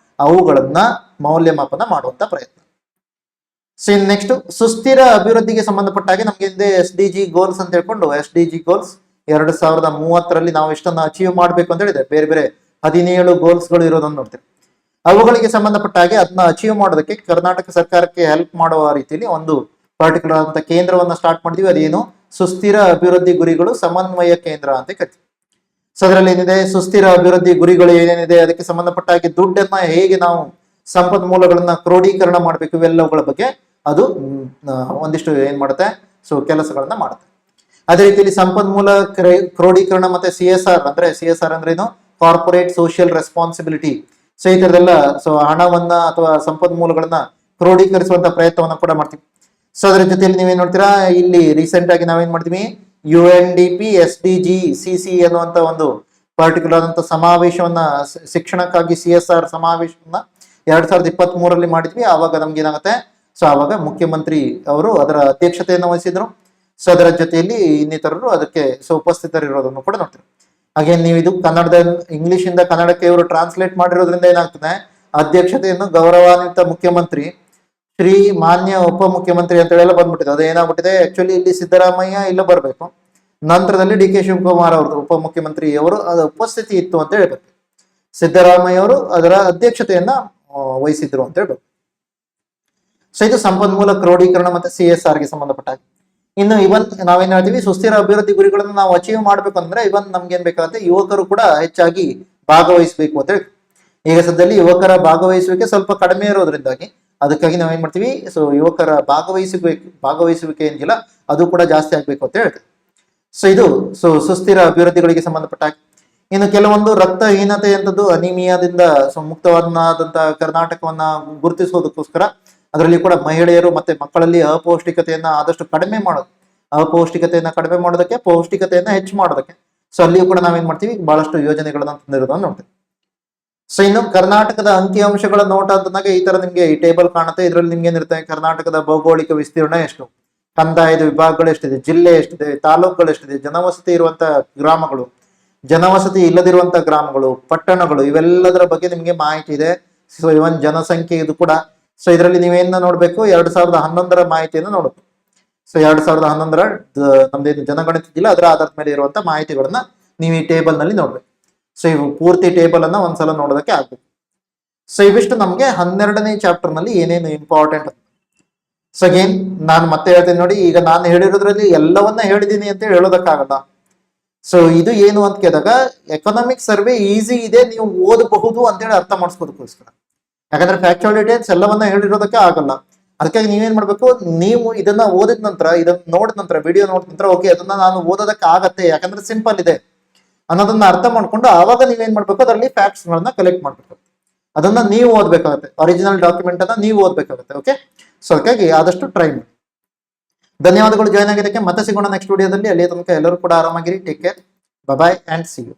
ಅವುಗಳನ್ನ ಮೌಲ್ಯಮಾಪನ ಮಾಡುವಂತ ಪ್ರಯತ್ನ. ಸೊ ನೆಕ್ಸ್ಟ್, ಸುಸ್ಥಿರ ಅಭಿವೃದ್ಧಿಗೆ ಸಂಬಂಧಪಟ್ಟ ಹಾಗೆ ನಮ್ಗೆ ಹಿಂದೆ SDG ಗೋಲ್ಸ್ ಅಂತ ಹೇಳ್ಕೊಂಡು, SDG ಗೋಲ್ಸ್ 2030ರಲ್ಲಿ ನಾವು ಎಷ್ಟನ್ನ ಅಚೀವ್ ಮಾಡ್ಬೇಕು ಅಂತ ಹೇಳಿದೆ, ಬೇರೆ ಬೇರೆ 17 ಗೋಲ್ಸ್ಗಳು ಇರೋದನ್ನ ನೋಡ್ತೀವಿ. ಅವುಗಳಿಗೆ ಸಂಬಂಧಪಟ್ಟ ಹಾಗೆ ಅದನ್ನ ಅಚೀವ್ ಮಾಡೋದಕ್ಕೆ ಕರ್ನಾಟಕ ಸರ್ಕಾರಕ್ಕೆ ಹೆಲ್ಪ್ ಮಾಡುವ ರೀತಿಯಲ್ಲಿ ಒಂದು ಪರ್ಟಿಕ್ಯುಲರ್ ಆದಂತ ಕೇಂದ್ರವನ್ನ ಸ್ಟಾರ್ಟ್ ಮಾಡಿದ್ವಿ. ಅದೇನು, ಸುಸ್ಥಿರ ಅಭಿವೃದ್ಧಿ ಗುರಿಗಳು ಸಮನ್ವಯ ಕೇಂದ್ರ ಅಂತ ಕರಿತೀವಿ. ಸೊ ಅದರಲ್ಲಿ ಏನಿದೆ, ಸುಸ್ಥಿರ ಅಭಿವೃದ್ಧಿ ಗುರಿಗಳು ಏನೇನಿದೆ, ಅದಕ್ಕೆ ಸಂಬಂಧಪಟ್ಟ ಹಾಗೆ ದುಡ್ಡನ್ನ ಹೇಗೆ ನಾವು ಸಂಪನ್ಮೂಲಗಳನ್ನ ಕ್ರೋಢೀಕರಣ ಮಾಡಬೇಕು, ಇವೆಲ್ಲವುಗಳ ಬಗ್ಗೆ ಅದು ಒಂದಿಷ್ಟು ಏನ್ ಮಾಡುತ್ತೆ, ಸೊ ಕೆಲಸಗಳನ್ನ ಮಾಡುತ್ತೆ. ಅದೇ ರೀತಿಯಲ್ಲಿ ಸಂಪನ್ಮೂಲ ಕ್ರೋಢೀಕರಣ ಮತ್ತೆ CSR ಅಂದ್ರೆ ಏನು, ಕಾರ್ಪೊರೇಟ್ ಸೋಷಿಯಲ್ ರೆಸ್ಪಾನ್ಸಿಬಿಲಿಟಿ. ಸೊ ಈ ತರದೆಲ್ಲ ಸೊ ಹಣವನ್ನ ಅಥವಾ ಸಂಪನ್ಮೂಲಗಳನ್ನ ಕ್ರೋಢೀಕರಿಸುವಂತ ಪ್ರಯತ್ನವನ್ನ ಕೂಡ ಮಾಡ್ತೀವಿ. ಸೊ ಅದರ ಜೊತೆಯಲ್ಲಿ ನೀವೇನ್ ನೋಡ್ತೀರಾ, ಇಲ್ಲಿ ರೀಸೆಂಟ್ ಆಗಿ ನಾವೇನ್ ಮಾಡ್ತೀವಿ, UNDP SDGCC ಅನ್ನುವಂತ ಒಂದು ಪರ್ಟಿಕ್ಯುಲರ್ ಅಂತ ಸಮಾವೇಶವನ್ನ, ಶಿಕ್ಷಣಕ್ಕಾಗಿ CSR ಸಮಾವೇಶವನ್ನ 2023 ಮಾಡಿದ್ವಿ. ಆವಾಗ ನಮ್ಗೆ ಏನಾಗುತ್ತೆ, ಸೊ ಆವಾಗ ಮುಖ್ಯಮಂತ್ರಿ ಅವರು ಅದರ ಅಧ್ಯಕ್ಷತೆಯನ್ನು ವಹಿಸಿದ್ರು. ಸೊ ಅದರ ಜೊತೆಯಲ್ಲಿ ಇನ್ನಿತರರು ಅದಕ್ಕೆ ಸೊ ಉಪಸ್ಥಿತರಿರೋದನ್ನು ಕೂಡ ನೋಡ್ತೀವಿ. ಹಾಗೆ ನೀವು ಇದು ಇಂಗ್ಲಿಷ್ ಇಂದ ಕನ್ನಡಕ್ಕೆ ಇವರು ಟ್ರಾನ್ಸ್ಲೇಟ್ ಮಾಡಿರೋದ್ರಿಂದ ಏನಾಗ್ತದೆ, ಅಧ್ಯಕ್ಷತೆಯನ್ನು ಗೌರವಾನ್ವಿತ ಮುಖ್ಯಮಂತ್ರಿ ಶ್ರೀ ಮಾನ್ಯ ಉಪಮುಖ್ಯಮಂತ್ರಿ ಅಂತ ಹೇಳಿ ಬಂದ್ಬಿಟ್ಟಿದೆ. ಅದು ಏನಾಗ್ಬಿಟ್ಟಿದೆ, ಆಕ್ಚುಲಿ ಇಲ್ಲಿ ಸಿದ್ದರಾಮಯ್ಯ ಇಲ್ಲ ಬರಬೇಕು, ನಂತರದಲ್ಲಿ DK ಶಿವಕುಮಾರ್ ಅವ್ರದ್ದು ಉಪಮುಖ್ಯಮಂತ್ರಿ ಅವರು ಅದರ ಉಪಸ್ಥಿತಿ ಇತ್ತು ಅಂತ ಹೇಳ್ಬೇಕು. ಸಿದ್ದರಾಮಯ್ಯ ಅವರು ಅದರ ಅಧ್ಯಕ್ಷತೆಯನ್ನ ವಹಿಸಿದ್ರು ಅಂತ ಹೇಳ್ಬೇಕು. ಸೊ ಇದು ಸಂಪನ್ಮೂಲ ಕ್ರೋಢೀಕರಣ ಮತ್ತೆ CSR ಗೆ ಸಂಬಂಧಪಟ್ಟ. ಇನ್ನು ಇವನ್ ನಾವೇನ್ ಹೇಳ್ತೀವಿ, ಸುಸ್ಥಿರ ಅಭಿವೃದ್ಧಿ ಗುರಿಗಳನ್ನು ನಾವು ಅಚೀವ್ ಮಾಡ್ಬೇಕು ಅಂದ್ರೆ ಇವನ್ ನಮ್ಗೆ ಏನ್ ಬೇಕಾಗುತ್ತೆ, ಯುವಕರು ಕೂಡ ಹೆಚ್ಚಾಗಿ ಭಾಗವಹಿಸಬೇಕು ಅಂತ ಹೇಳಿ. ಈಗ ಸದ್ಯದಲ್ಲಿ ಯುವಕರ ಭಾಗವಹಿಸುವಿಕೆ ಸ್ವಲ್ಪ ಕಡಿಮೆ ಇರೋದ್ರಿಂದಾಗಿ ಅದಕ್ಕಾಗಿ ನಾವೇನ್ ಮಾಡ್ತೀವಿ, ಸೊ ಯುವಕರ ಭಾಗವಹಿಸುವಿಕೆ ಏನಿಲ್ಲ ಅದು ಕೂಡ ಜಾಸ್ತಿ ಆಗ್ಬೇಕು ಅಂತ ಹೇಳ್ತೀವಿ. ಸೊ ಇದು ಸುಸ್ಥಿರ ಅಭಿವೃದ್ಧಿಗಳಿಗೆ ಸಂಬಂಧಪಟ್ಟ. ಇನ್ನು ಕೆಲವೊಂದು ರಕ್ತಹೀನತೆ ಅಂತದ್ದು, ಅನಿಮಿಯಾದಿಂದ ಮುಕ್ತವಾದಂತ ಕರ್ನಾಟಕವನ್ನ ಗುರುತಿಸೋದಕ್ಕೋಸ್ಕರ ಅದರಲ್ಲಿ ಕೂಡ ಮಹಿಳೆಯರು ಮತ್ತೆ ಮಕ್ಕಳಲ್ಲಿ ಅಪೌಷ್ಟಿಕತೆಯನ್ನ ಆದಷ್ಟು ಕಡಿಮೆ ಮಾಡೋದು, ಮಾಡೋದಕ್ಕೆ ಪೌಷ್ಟಿಕತೆಯನ್ನ ಹೆಚ್ಚು ಮಾಡೋದಕ್ಕೆ. ಸೊ ಅಲ್ಲಿಯೂ ಕೂಡ ನಾವೇನ್ ಮಾಡ್ತೀವಿ, ಬಹಳಷ್ಟು ಯೋಜನೆಗಳನ್ನ ತಂದಿರೋದನ್ನ ನೋಡ್ತೀವಿ. ಸೊ ಇನ್ನು ಕರ್ನಾಟಕದ ಅಂಕಿಅಂಶಗಳ ನೋಟ ಅಂತಂದಾಗ ಈ ತರ ನಿಮ್ಗೆ ಈ ಟೇಬಲ್ ಕಾಣುತ್ತೆ. ಇದರಲ್ಲಿ ನಿಮ್ಗೆ ಏನಿರುತ್ತೆ, ಕರ್ನಾಟಕದ ಭೌಗೋಳಿಕ ವಿಸ್ತೀರ್ಣ ಎಷ್ಟು, ಕಂದಾಯದ ವಿಭಾಗಗಳು ಎಷ್ಟಿದೆ, ಜಿಲ್ಲೆ ಎಷ್ಟಿದೆ, ತಾಲೂಕುಗಳು ಎಷ್ಟಿದೆ, ಜನವಸತಿ ಇರುವಂತ ಗ್ರಾಮಗಳು, ಜನವಸತಿ ಇಲ್ಲದಿರುವಂತ ಗ್ರಾಮಗಳು, ಪಟ್ಟಣಗಳು, ಇವೆಲ್ಲದರ ಬಗ್ಗೆ ನಿಮ್ಗೆ ಮಾಹಿತಿ ಇದೆ. ಸೊ ಇವನ್ ಜನಸಂಖ್ಯೆ ಇದು ಕೂಡ. ಸೊ ಇದರಲ್ಲಿ ನೀವೇನ ನೋಡ್ಬೇಕು, 2011 ಮಾಹಿತಿಯನ್ನು ನೋಡಬೇಕು. ಸೊ 2011 ನಮ್ದೇನು ಜನಗಣತಿ ಇಲ್ಲ, ಅದರ ಆಧಾರದ ಮೇಲೆ ಇರುವಂತ ಮಾಹಿತಿಗಳನ್ನ ನೀವು ಈ ಟೇಬಲ್ ನಲ್ಲಿ ನೋಡ್ಬೇಕು. ಸೊ ಇವು ಪೂರ್ತಿ ಟೇಬಲ್ ಅನ್ನ ಒಂದ್ಸಲ ನೋಡೋದಕ್ಕೆ ಆಗ್ಬೇಕು. ಸೊ ಇವಿಷ್ಟು ನಮ್ಗೆ 12ನೇ ಚಾಪ್ಟರ್ ನಲ್ಲಿ ಏನೇನು ಇಂಪಾರ್ಟೆಂಟ್. ಸೊ ಅಗೇನ್ ನಾನು ಮತ್ತೆ ಹೇಳ್ತೀನಿ ನೋಡಿ, ಈಗ ನಾನು ಹೇಳಿರೋದ್ರಲ್ಲಿ ಎಲ್ಲವನ್ನ ಹೇಳಿದೀನಿ ಅಂತ ಹೇಳೋದಕ್ಕಾಗಲ್ಲ. ಸೊ ಇದು ಏನು ಅಂತ ಕೇಳಿದಾಗ, ಎಕನಾಮಿಕ್ ಸರ್ವೆ ಈಸಿ ಇದೆ, ನೀವು ಓದಬಹುದು ಅಂತೇಳಿ ಅರ್ಥ ಮಾಡಿಸ್ಕೋದಕ್ಕೋಸ್ಕರ. ಯಾಕಂದ್ರೆ ಫ್ಯಾಕ್ಚುಯಲ್ ಡೀಟೇಲ್ಸ್ ಎಲ್ಲವನ್ನ ಹೇಳಿರೋದಕ್ಕೆ ಆಗಲ್ಲ. ಅದಕ್ಕಾಗಿ ನೀವೇನ್ ಮಾಡ್ಬೇಕು, ನೀವು ಇದನ್ನ ಓದಿದ ನಂತರ, ಇದನ್ನ ನೋಡಿದ ನಂತರ, ವಿಡಿಯೋ ನೋಡಿದ ನಂತರ, ಓಕೆ ಅದನ್ನ ನಾನು ಓದೋದಕ್ಕೆ ಆಗತ್ತೆ ಯಾಕಂದ್ರೆ ಸಿಂಪಲ್ ಇದೆ ಅನ್ನೋದನ್ನ ಅರ್ಥ ಮಾಡ್ಕೊಂಡು ಆವಾಗ ನೀವೇನ್ ಮಾಡ್ಬೇಕು, ಅದರಲ್ಲಿ ಫ್ಯಾಕ್ಟ್ಸ್ ಗಳನ್ನ ಕಲೆಕ್ಟ್ ಮಾಡ್ಬೇಕು. ಅದನ್ನ ನೀವು ಓದ್ಬೇಕಾಗತ್ತೆ, ಒರಿಜಿನಲ್ ಡಾಕ್ಯುಮೆಂಟ್ ಅನ್ನ ನೀವು ಓದ್ಬೇಕಾಗತ್ತೆ. ಓಕೆ, ಸೊ ಅದಕ್ಕಾಗಿ ಆದಷ್ಟು ಟ್ರೈ ಮಾಡಿ. ಧನ್ಯವಾದಗಳು ಜಾಯ್ನ್ ಆಗಿದ್ದಕ್ಕೆ. ಮತ್ತೆ ಸಿಗೋಣ ನೆಕ್ಸ್ಟ್ ವಿಡಿಯೋದಲ್ಲಿ. ಅಲ್ಲಿ ತನಕ ಎಲ್ಲರೂ ಕೂಡ ಆರಾಮಾಗಿರಿ. Take care, bye and see you.